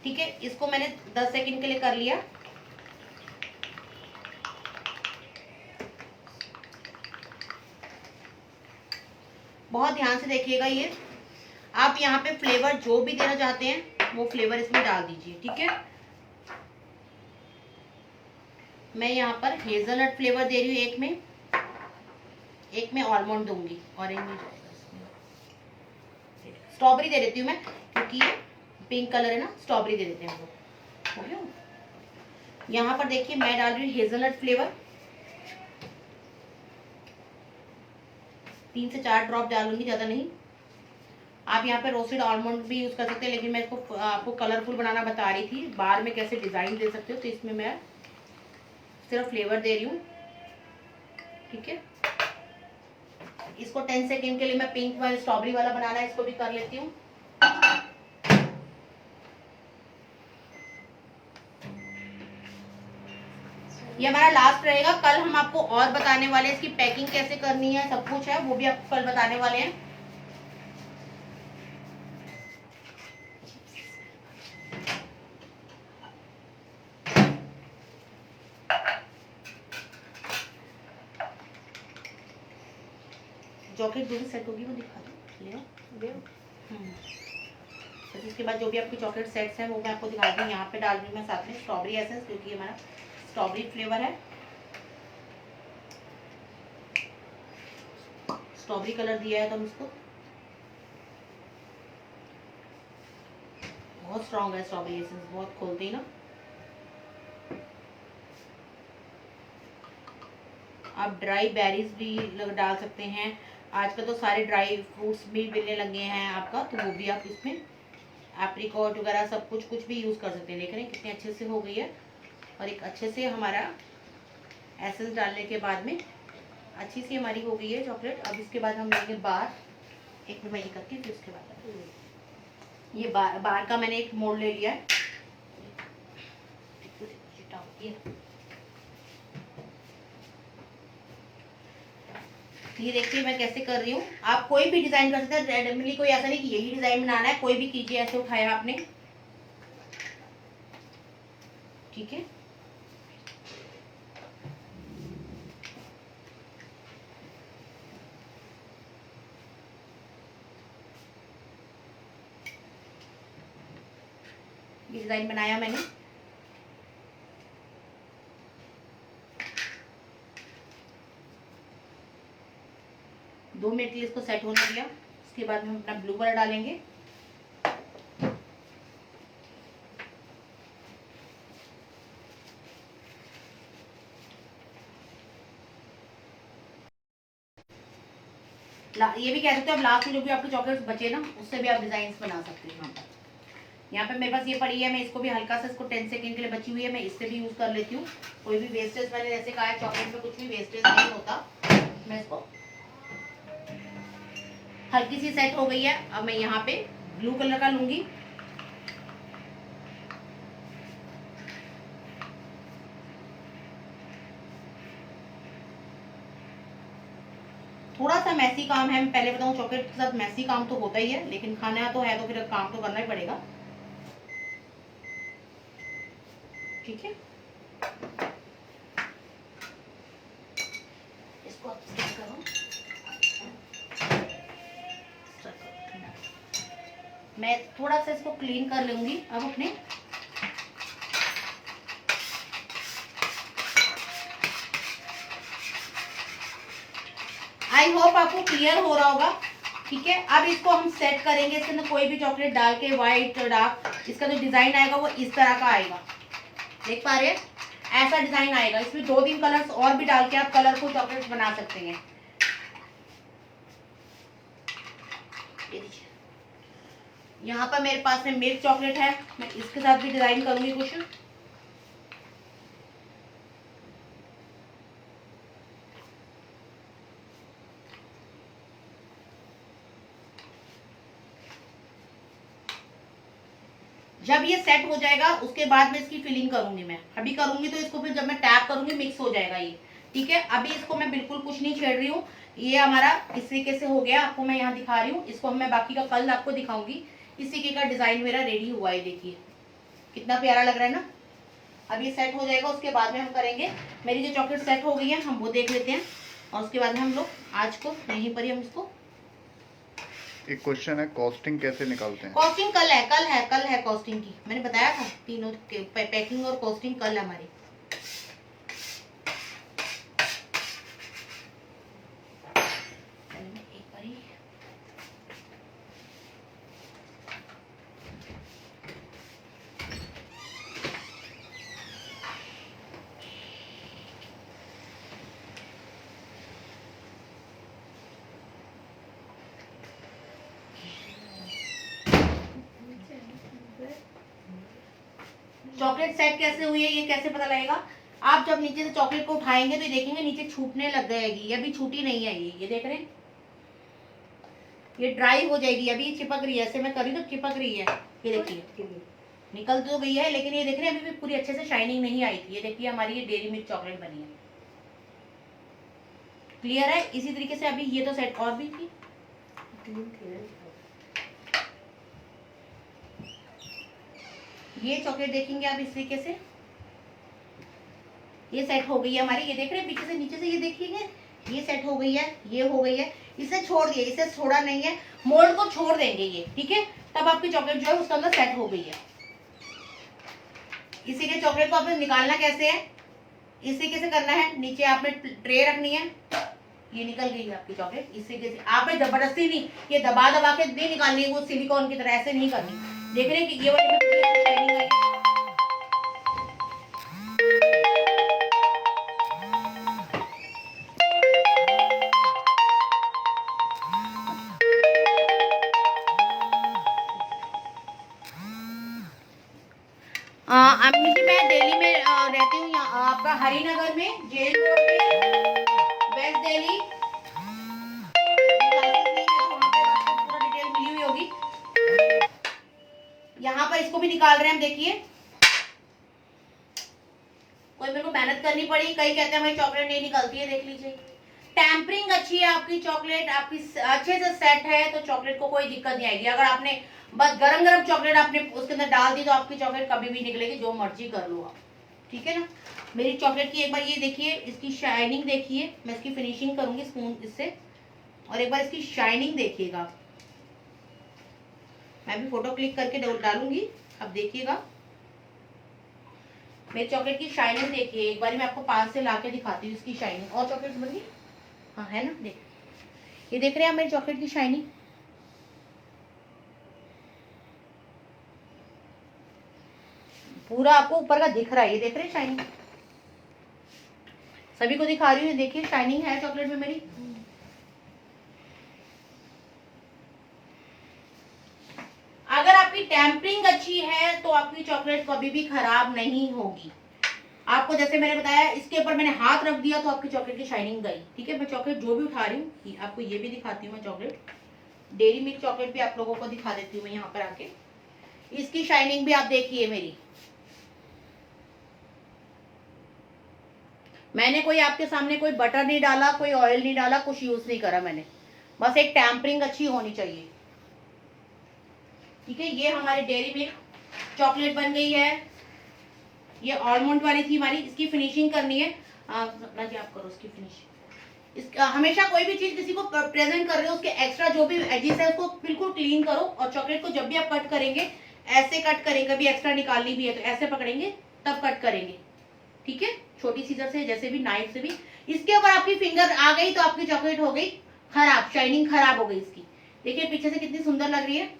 ठीक है। इसको मैंने 10 सेकंड के लिए कर लिया। बहुत ध्यान से देखिएगा, ये आप यहाँ पे फ्लेवर जो भी देना चाहते हैं वो फ्लेवर इसमें डाल दीजिए, ठीक है। मैं यहाँ पर हेजलनट फ्लेवर दे रही हूँ, एक में आलमंड दूंगी, ऑरेंज नहीं जाएगा इसमें। स्ट्रॉबेरी दे देती हूँ मैं, क्योंकि ये पिंक कलर है ना, स्ट्रॉबेरी दे देते हैं हम लोग, हो गया। यहाँ पर देखिए मैं डाल रही हूँ हेजलनट फ्लेवर, 3 से 4 ड्रॉप डालूंगी, ज्यादा नहीं। आप यहाँ पे रोस्टेड आलमंड भी यूज कर सकते हैं, लेकिन मैं इसको आपको कलरफुल बनाना बता रही थी, बाहर में कैसे डिजाइन दे सकते हो, तो इसमें मैं सिर्फ फ्लेवर दे रही हूँ, ठीक है। इसको 10 सेकेंड के लिए मैं पिंक वाला स्ट्रॉबेरी वाला बनाना है, इसको भी कर लेती हूँ। ये हमारा लास्ट रहेगा। कल हम आपको और बताने वाले हैं इसकी पैकिंग कैसे करनी है, सब कुछ है वो भी आपको कल बताने वाले हैं। चॉकलेट जो भी सेट होगी वो दिखा दो, ले आओ। तो इसके बाद जो भी आपकी चॉकलेट सेट्स हैं वो मैं आपको दिखा दूँ। यहाँ पे डाल रही हूँ मैं साथ में स्ट्रॉबेरी एसेंस, क्योंकि ये हमारा स्ट्रॉबेरी फ्लेवर है। स्ट्रॉबेरी कलर दिया है तो हम इसको, बहुत स्ट्रॉन्ग है स्ट्रॉबेरी एसेंस, बहुत खोलते ही ना। आप ड्राई बेरीज भी डाल सकते हैं। आजकल तो सारे ड्राई फ्रूट्स भी मिलने लगे हैं आपका, तो वो भी आप इसमें एप्रिकॉट वगैरह सब कुछ भी यूज़ कर सकते हैं। देख रहे हैं कितने अच्छे से हो गई है। और एक अच्छे से हमारा एसेंस डालने के बाद में अच्छी सी हमारी हो गई है चॉकलेट। अब इसके बाद हम लेंगे बार, एक मिनट में करके, फिर उसके बाद ये बार का मैंने एक मोल्ड ले लिया है। ये देखिए मैं कैसे कर रही हूँ। आप कोई भी डिजाइन कर सकते हैं, रेंडमली कोई ऐसा नहीं कि यही डिजाइन बनाना है, कोई भी कीजिए। ऐसे उठाया आपने, ठीक है। ये डिजाइन बनाया मैंने। दो मिनट के लिए इसको सेट होने दिया। उसके बाद हम अपना ब्लू कलर डालेंगे। ये भी कह सकते हो आप लास्ट में जो भी आपके चॉकलेट्स बचे ना, उससे भी आप डिजाइन बना सकते हो। यहाँ पे मेरे पास ये पड़ी है, मैं इसको भी हल्का सा, इसको 10 सेकंड के लिए बची हुई है, मैं इससे भी यूज कर लेती हूँ। कोई भी वेस्टेज, मैंने जैसे कहा है चॉकलेट में कुछ भी वेस्टेज नहीं होता। मैं इसको हल्की सी सेट हो गई है। अब मैं यहाँ पे ब्लू कलर का लूंगी। थोड़ा सा मैसी काम है, मैं पहले बताऊं चॉकलेट के साथ मैसी काम तो होता ही है, लेकिन खाना तो है तो फिर काम तो करना ही पड़ेगा, ठीक है। इसको आप स्टिक करो, मैं थोड़ा सा इसको क्लीन कर लूंगी अब अपने। आई होप आपको क्लियर हो रहा होगा, ठीक है। अब इसको हम सेट करेंगे। इसके अंदर कोई भी चॉकलेट डाल के, व्हाइट डार्क, इसका जो डिजाइन आएगा वो इस तरह का आएगा। देख पा रहे हैं, ऐसा डिजाइन आएगा। इसमें 2-3 कलर्स और भी डाल के आप कलरफुल चॉकलेट बना सकते हैं। यहाँ पर मेरे पास में मिल्क चॉकलेट है, मैं इसके साथ भी डिजाइन करूंगी कुछ। जब ये सेट हो जाएगा उसके बाद में इसकी फिलिंग करूंगी। मैं अभी करूंगी तो इसको फिर जब मैं टैप करूंगी मिक्स हो जाएगा ये, ठीक है। अभी इसको मैं बिल्कुल कुछ नहीं छेड़ रही हूँ। ये हमारा इस तरीके से हो गया, आपको मैं यहाँ दिखा रही हूँ। इसको मैं बाकी का कल आपको दिखाऊंगी। इस तरीके का डिजाइन मेरा रेडी हुआ है, देखिए कितना प्यारा लग रहा है ना। अब ये सेट हो जाएगा, उसके बाद में हम करेंगे। मेरी जो चॉकलेट सेट हो गई है हम वो देख लेते हैं, और उसके बाद में हम लोग आज को यहीं पर ही हम इसको। एक क्वेश्चन है, कॉस्टिंग कैसे निकालते हैं? कॉस्टिंग कल है कॉस्टिंग की, मैंने बताया था। तीनों पैकिंग और कॉस्टिंग कल है हमारी। चॉकलेट सेट कैसे हुई है ये कैसे पता लगेगा? आप जब नीचे से चॉकलेट को उठाएंगे तो देखेंगे नीचे छूटने लग जाएगी। ये अभी छूटी नहीं है, ये देख रहे हैं, ये ड्राई हो जाएगी। अभी ये चिपक रही है, ऐसे मैं कर रही तो चिपक रही है। ये देखिए निकल तो गई है, लेकिन ये देख रहे हैं अभी भी पूरी अच्छे से शाइनिंग नहीं आई थी। ये देखिए हमारी ये डेयरी मिल्क चॉकलेट बनी है। क्लियर है? इसी तरीके से अभी ये तो सेट और भी थी। ये चॉकलेट देखेंगे आप इस तरीके से, ये सेट हो गई है हमारी। ये देख रहे हैं पीछे से नीचे से, ये देखिएगा ये सेट हो गई है, ये हो गई है। इसे छोड़ दिए, इसे छोड़ा नहीं है, मोल्ड को छोड़ देंगे ये, ठीक है। तब आपकी चॉकलेट जो है उसके अंदर सेट हो गई है। इसी के चॉकलेट को आपने निकालना कैसे है, इसी कैसे करना है, नीचे आपने ट्रे रखनी है, ये निकल गई है आपकी चॉकलेट। इसी के आपने जबरदस्ती नहीं, ये दबा दबा के नहीं निकालनी है, वो सिलिकॉन की तरह ऐसे नहीं करनी। देख रहे हैं कि ये वाली शाइनिंग आई है। मैं दिल्ली में रहती हूँ, आपका हरिनगर में, जेल रोड पे, वेस्ट दिल्ली। पूरा डिटेल मिली हुई होगी। यहाँ पर इसको भी निकाल रहे हैं हम, देखिए। कोई मेरे को मेहनत करनी पड़ी, कई कहते हैं हमारी चॉकलेट नहीं निकलती है, देख लीजिए। टेम्परिंग अच्छी है आपकी चॉकलेट, आपकी अच्छे से सेट है, तो चॉकलेट को कोई दिक्कत नहीं आएगी। अगर आपने बस गरम गरम चॉकलेट आपने उसके अंदर डाल दी तो आपकी चॉकलेट कभी भी निकलेगी, जो मर्जी कर लो आप, ठीक है ना। मेरी चॉकलेट की एक बार ये देखिए, इसकी शाइनिंग देखिए, मैं इसकी फिनिशिंग करूंगी स्पून इससे, और एक बार इसकी शाइनिंग देखिएगा। मैं भी फोटो क्लिक करके डालूंगी, अब देखिएगा मेरी चॉकलेट की शाइनिंग देखिए। एक बार मैं आपको पास से लाके दिखाती हूँ इसकी शाइनिंग। और चॉकलेट बन गई, हाँ है ना, देख ये देख रहे हैं आप मेरी चॉकलेट की शाइनिंग। पूरा आपको ऊपर का दिख रहा है, ये देख रहे हैं शाइनिंग, सभी को दिखा रही हूँ, देखिए शाइनिंग है चॉकलेट में मेरी। अगर आपकी टेम्परिंग अच्छी है तो आपकी चॉकलेट कभी भी खराब नहीं होगी। आपको जैसे मैंने बताया, इसके ऊपर मैंने हाथ रख दिया तो आपकी चॉकलेट की शाइनिंग गई, ठीक है। मैं चॉकलेट जो भी उठा रही हूँ आपको ये भी दिखाती हूँ मैं चॉकलेट, डेयरी मिल्क चॉकलेट भी आप लोगों को दिखा देती हूँ मैं यहाँ पर आके। इसकी शाइनिंग भी आप देखिए मेरी। मैंने कोई आपके सामने कोई बटर नहीं डाला, कोई ऑयल नहीं डाला, कुछ यूज नहीं करा मैंने, बस एक टेम्परिंग अच्छी होनी चाहिए, ठीक है। ये हमारी डेयरी मिल्क चॉकलेट बन गई है। ये आलमंड वाली थी हमारी, इसकी फिनिशिंग करनी है। आप करो इसकी फिनिशिंग। हमेशा कोई भी चीज किसी को प्रेजेंट कर रहे हो, उसके एक्स्ट्रा जो भी एजेस है उसको बिल्कुल क्लीन करो। और चॉकलेट को जब भी आप कट करेंगे ऐसे कट करेंगे, कभी एक्स्ट्रा निकालनी भी है तो ऐसे पकड़ेंगे तब कट करेंगे, ठीक है। छोटी सीजर से, जैसे भी नाइफ से भी। इसके ऊपर आपकी फिंगर आ गई तो आपकी चॉकलेट हो गई खराब, शाइनिंग खराब हो गई इसकी। देखिए पीछे से कितनी सुंदर लग रही है।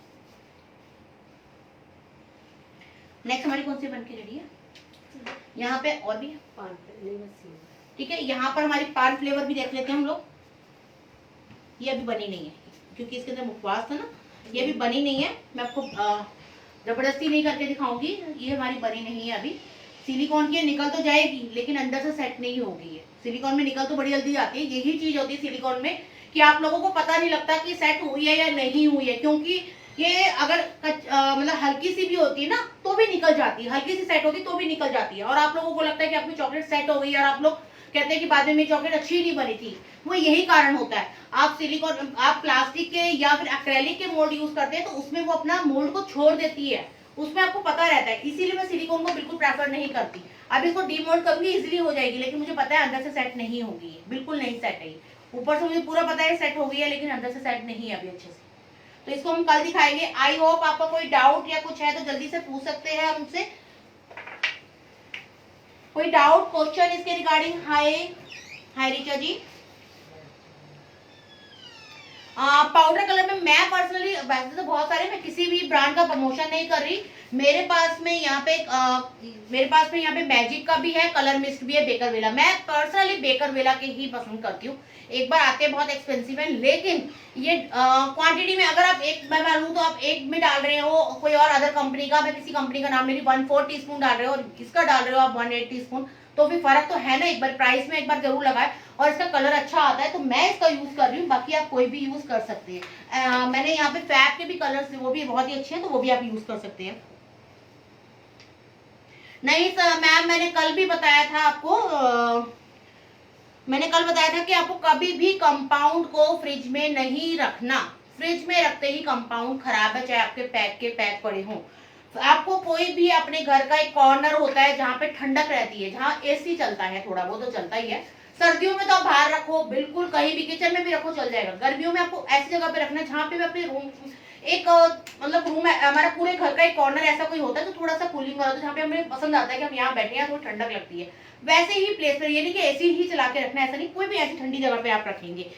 नेक्स्ट हमारी कौन सी बन के रेडी है, यहाँ पे और भी पान फ्लेवर, ठीक है। यहाँ पर हमारी पान फ्लेवर भी देख लेते हैं हम लोग। ये अभी बनी नहीं है क्योंकि इसके अंदर मुखवास था ना, ये अभी बनी नहीं है। मैं आपको जबरदस्ती नहीं करके दिखाऊंगी, ये हमारी बनी नहीं है अभी। सिलिकॉन की निकल तो जाएगी लेकिन अंदर से सेट नहीं होगी है। सिलिकॉन में निकल तो बड़ी जल्दी जाती है, यही चीज होती है सिलिकॉन में कि आप लोगों को पता नहीं लगता कि सेट हुई है या नहीं हुई है, क्योंकि ये अगर मतलब हल्की सी भी होती है ना तो भी निकल जाती है, हल्की सी सेट होती तो भी निकल जाती है। और आप लोगों को लगता है कि आपकी चॉकलेट सेट हो गई और आप लोग कहते हैं कि बाद में मेरी चॉकलेट अच्छी नहीं बनी थी। वो यही कारण होता है। आप सिलिकॉन, आप प्लास्टिक के या फिर एक्रेलिक के मोल्ड यूज करते हैं तो उसमें वो अपना मोल्ड को छोड़ देती है, उसमें आपको पता रहता है। इसीलिए मैं सिलिकॉन को बिल्कुल प्रेफर नहीं करती। अब इसको डीमोल्ड करूंगी इजीली हो जाएगी, लेकिन मुझे पता है अंदर से सेट नहीं होगी, बिल्कुल नहीं सेट है। ऊपर से मुझे पूरा पता है सेट हो गई है लेकिन अंदर से सेट नहीं है अभी अच्छे से। तो इसको हम कल दिखाएंगे। आई होप आपका कोई डाउट या कुछ है तो जल्दी से पूछ सकते हैं हमसे। कोई डाउट क्वेश्चन इसके रिगार्डिंग? हाय रिचा जी। पाउडर कलर में मैं पर्सनली, वैसे तो बहुत सारे, मैं किसी भी ब्रांड का प्रमोशन नहीं कर रही। मेरे पास में यहाँ पे मैजिक का भी है, कलर मिस्ट भी है, बेकरवेला। मैं पर्सनली बेकरवेला के ही पसंद करती हूँ। एक बार आते हैं बहुत एक्सपेंसिव है, लेकिन ये क्वांटिटी में अगर आप एक, मैं मानूं तो आप एक में डाल रहे हो कोई और अदर कंपनी का, मैं किसी कंपनी का नाम ले रही, 1/4 टीस्पून डाल रहे हो और इसका डाल रहे हो आप 1/8 टीस्पून, तो भी फर्क तो है ना। एक बार प्राइस में एक बार जरूर लगाए, और इसका कलर अच्छा आता है तो मैं इसका यूज कर रही हूँ। बाकी आप कोई भी यूज कर सकते हैं। मैंने यहाँ पे फैब के भी कलर्स, वो भी बहुत ही अच्छे हैं, तो वो भी आप यूज कर सकते हैं। नहीं सर मैम, मैंने कल भी बताया था आपको, मैंने कल बताया था कि आपको कभी भी कंपाउंड को फ्रिज में नहीं रखना। फ्रिज में रखते ही कंपाउंड खराब है, चाहे आपके पैक पड़े हों। आपको कोई भी अपने घर का एक कॉर्नर होता है जहाँ पे ठंडक रहती है, जहाँ एसी चलता है, थोड़ा वो तो चलता ही है, सर्दियों में तो आप बाहर रखो, बिल्कुल कहीं भी किचन में भी रखो, चल जाएगा। गर्मियों में आपको ऐसी जगह पे रखना है जहाँ पे भी अपने रूम, एक मतलब रूम है हमारा, पूरे घर का एक कॉर्नर ऐसा कोई होता है जो थोड़ा सा कूलिंग वाला, तो जहाँ पे हमें पसंद आता है कि हम यहाँ बैठे हैं, थोड़ी ठंडक लगती है, वैसे ही प्लेस पर, ये नहीं कि एसी ही चला के रखना है, ऐसा नहीं, कोई भी ऐसी ठंडी जगह पे आप रखेंगे।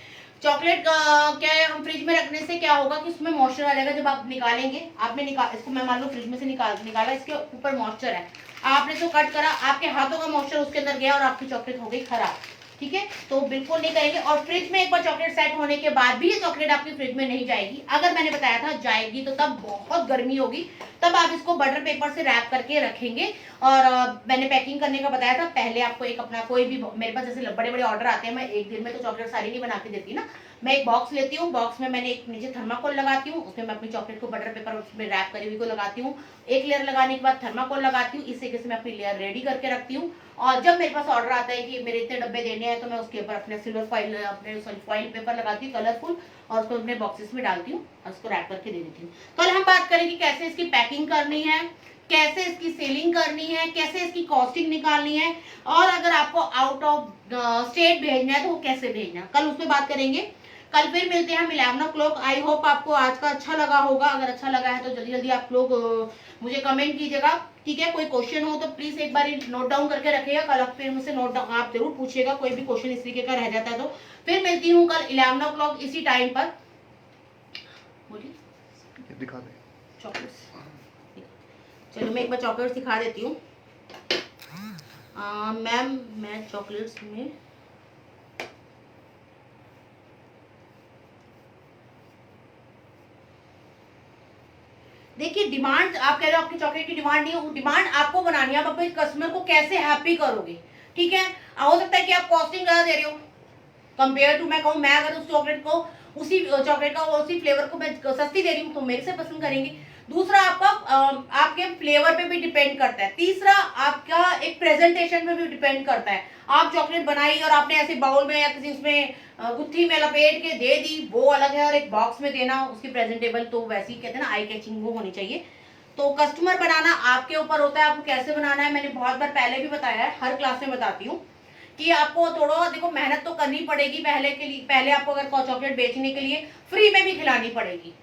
चॉकलेट क्या है, हम फ्रिज में रखने से क्या होगा कि उसमें मॉइस्चर आ जाएगा, जब आप निकालेंगे, आपने इसको मैं मान लो फ्रिज में से निकाला, इसके ऊपर मॉइस्चर है, आपने इसको कट करा, आपके हाथों का मॉइस्चर उसके अंदर गया और आपकी चॉकलेट हो गई खराब, ठीक है, तो बिल्कुल नहीं करेंगे। और फ्रिज में एक बार चॉकलेट सेट होने के बाद भी ये चॉकलेट आपकी फ्रिज में नहीं जाएगी, अगर मैंने बताया था जाएगी तो तब बहुत गर्मी होगी, तब आप इसको बटर पेपर से रैप करके रखेंगे। और मैंने पैकिंग करने का बताया था, पहले आपको एक अपना कोई भी, मेरे पास जैसे बड़े बड़े ऑर्डर आते हैं, मैं एक दिन में तो चॉकलेट सारी नहीं बना के देती ना, मैं एक बॉक्स लेती हूँ, बॉक्स में मैंने एक नीचे थर्माकोल लगाती हूँ, उसमें मैं अपनी चॉकलेट को बटर पेपर उसमें रैप करी हुई को लगाती हूँ, एक लेयर लगाने के बाद थर्माकोल लगाती हूँ, इस तरीके से मैं अपनी लेयर रेडी करके रखती हूँ। और जब मेरे पास ऑर्डर आता है कि मेरे इतने डब्बे देने हैं, तो मैं उसके ऊपर अपने सिल्वर फॉइल, अपने फॉइल पेपर लगाती हूँ कलरफुल, और उसको अपने बॉक्सेस में डालती हूँ और उसको रैप करके दे देती हूँ। कल हम बात करेंगे कैसे इसकी पैकिंग करनी है, कैसे इसकी सेलिंग करनी है, कैसे इसकी कॉस्टिंग निकालनी है, और अगर आपको आउट ऑफ स्टेट भेजना है तो वो कैसे भेजना है, कल उस पर बात करेंगे। कल फिर मिलते हैं हम 11 o'clock। आई होप आपको आज का अच्छा लगा होगा, अगर अच्छा लगा है तो जल्दी जल्दी आप लोग मुझे कमेंट कीजिएगा, ठीक है। कोई क्वेश्चन हो तो प्लीज एक बार नोट डाउन करके रखिएगा, कल फिर मुझसे नोट डाउन आप जरूर पूछिएगा, कोई भी क्वेश्चन इस तरीके का रह जाता है तो। फिर मिलती हूँ कल 11 o'clock इसी टाइम पर। बोलिए, दिखा दे चॉकलेट्स, चलो मैं एक बार चॉकलेट्स दिखा देती हूँ। मैम मैं चॉकलेट्स में देखिए, डिमांड आप कह रहे हो आपकी चॉकलेट की डिमांड नहीं है, वो डिमांड आपको बनानी है, आप अपने कस्टमर को कैसे हैप्पी करोगे, ठीक है। हो सकता है कि आप कॉस्टिंग ज्यादा दे रहे हो कंपेयर टू, मैं कहूँ मैं अगर उस चॉकलेट को, उसी चॉकलेट का उसी फ्लेवर को मैं सस्ती दे रही हूँ तो मेरे से पसंद करेंगे। दूसरा आपका आपके फ्लेवर पे भी डिपेंड करता है। तीसरा आपका एक प्रेजेंटेशन पे भी डिपेंड करता है। आप चॉकलेट बनाई और आपने ऐसे बाउल में या किसी उसमें गुत्थी में लपेट के दे दी, वो अलग है, और एक बॉक्स में देना उसकी प्रेजेंटेबल, तो वैसी कहते हैं ना आई कैचिंग वो होनी चाहिए। तो कस्टमर बनाना आपके ऊपर होता है, आपको कैसे बनाना है। मैंने बहुत बार पहले भी बताया है, हर क्लास में बताती हूँ कि आपको थोड़ा देखो मेहनत तो करनी पड़ेगी पहले आपको अगर चॉकलेट बेचने के लिए फ्री में भी खिलानी पड़ेगी,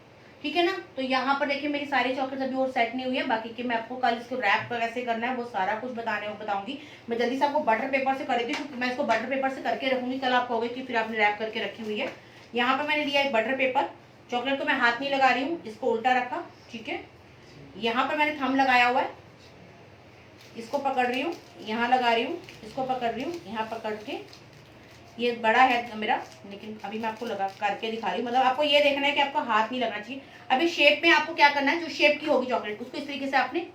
ठीक है ना। तो यहाँ पर देखिए मेरी सारी चॉकलेट अभी और सेट नहीं हुई है, बाकी कि मैं आपको कल इसको रैप कैसे करना है वो सारा कुछ बताऊंगी। मैं जल्दी से आपको बटर पेपर से कर देती हूँ, मैं इसको बटर पेपर से करके रखूंगी, कल आप कहोगे कि फिर आपने रैप करके रखी हुई है। यहाँ पर मैंने लिया एक बटर पेपर, चॉकलेट को मैं हाथ नहीं लगा रही हूँ, इसको उल्टा रखा, ठीक है। यहाँ पर मैंने थंब लगाया हुआ है, इसको पकड़ रही हूँ, यहाँ लगा रही हूँ, इसको पकड़ रही हूँ, यहाँ पकड़ के, ये बड़ा है मेरा, लेकिन अभी मैं आपको लगा करके दिखा रही हूँ। मतलब आपको ये देखना है कि आपको हाथ नहीं लगना चाहिए। अभी शेप में आपको क्या करना है, जो शेप की होगी चॉकलेट उसको इस तरीके से आपने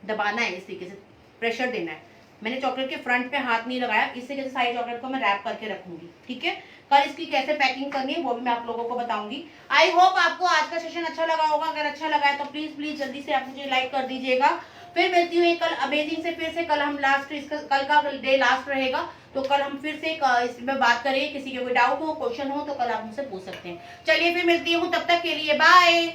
दबाना है, इस तरीके से प्रेशर देना है। मैंने चॉकलेट के फ्रंट पे हाथ नहीं लगाया, इस तरीके से सारी चॉकलेट को मैं रैप करके रखूंगी, ठीक है। कल इसकी कैसे पैकिंग करनी है वो भी मैं आप लोगों को बताऊंगी। आई होप आपको आज का सेशन अच्छा लगा होगा, अगर अच्छा लगा है तो प्लीज जल्दी से आप मुझे लाइक कर दीजिएगा। फिर मिलती हूँ कल अमेजिंग से, फिर से कल हम कल का डे लास्ट रहेगा, तो कल हम फिर से इसमें बात करेंगे। किसी के कोई डाउट हो, क्वेश्चन हो तो कल आप मुझसे पूछ सकते हैं। चलिए फिर मिलती हूँ, तब तक के लिए बाय।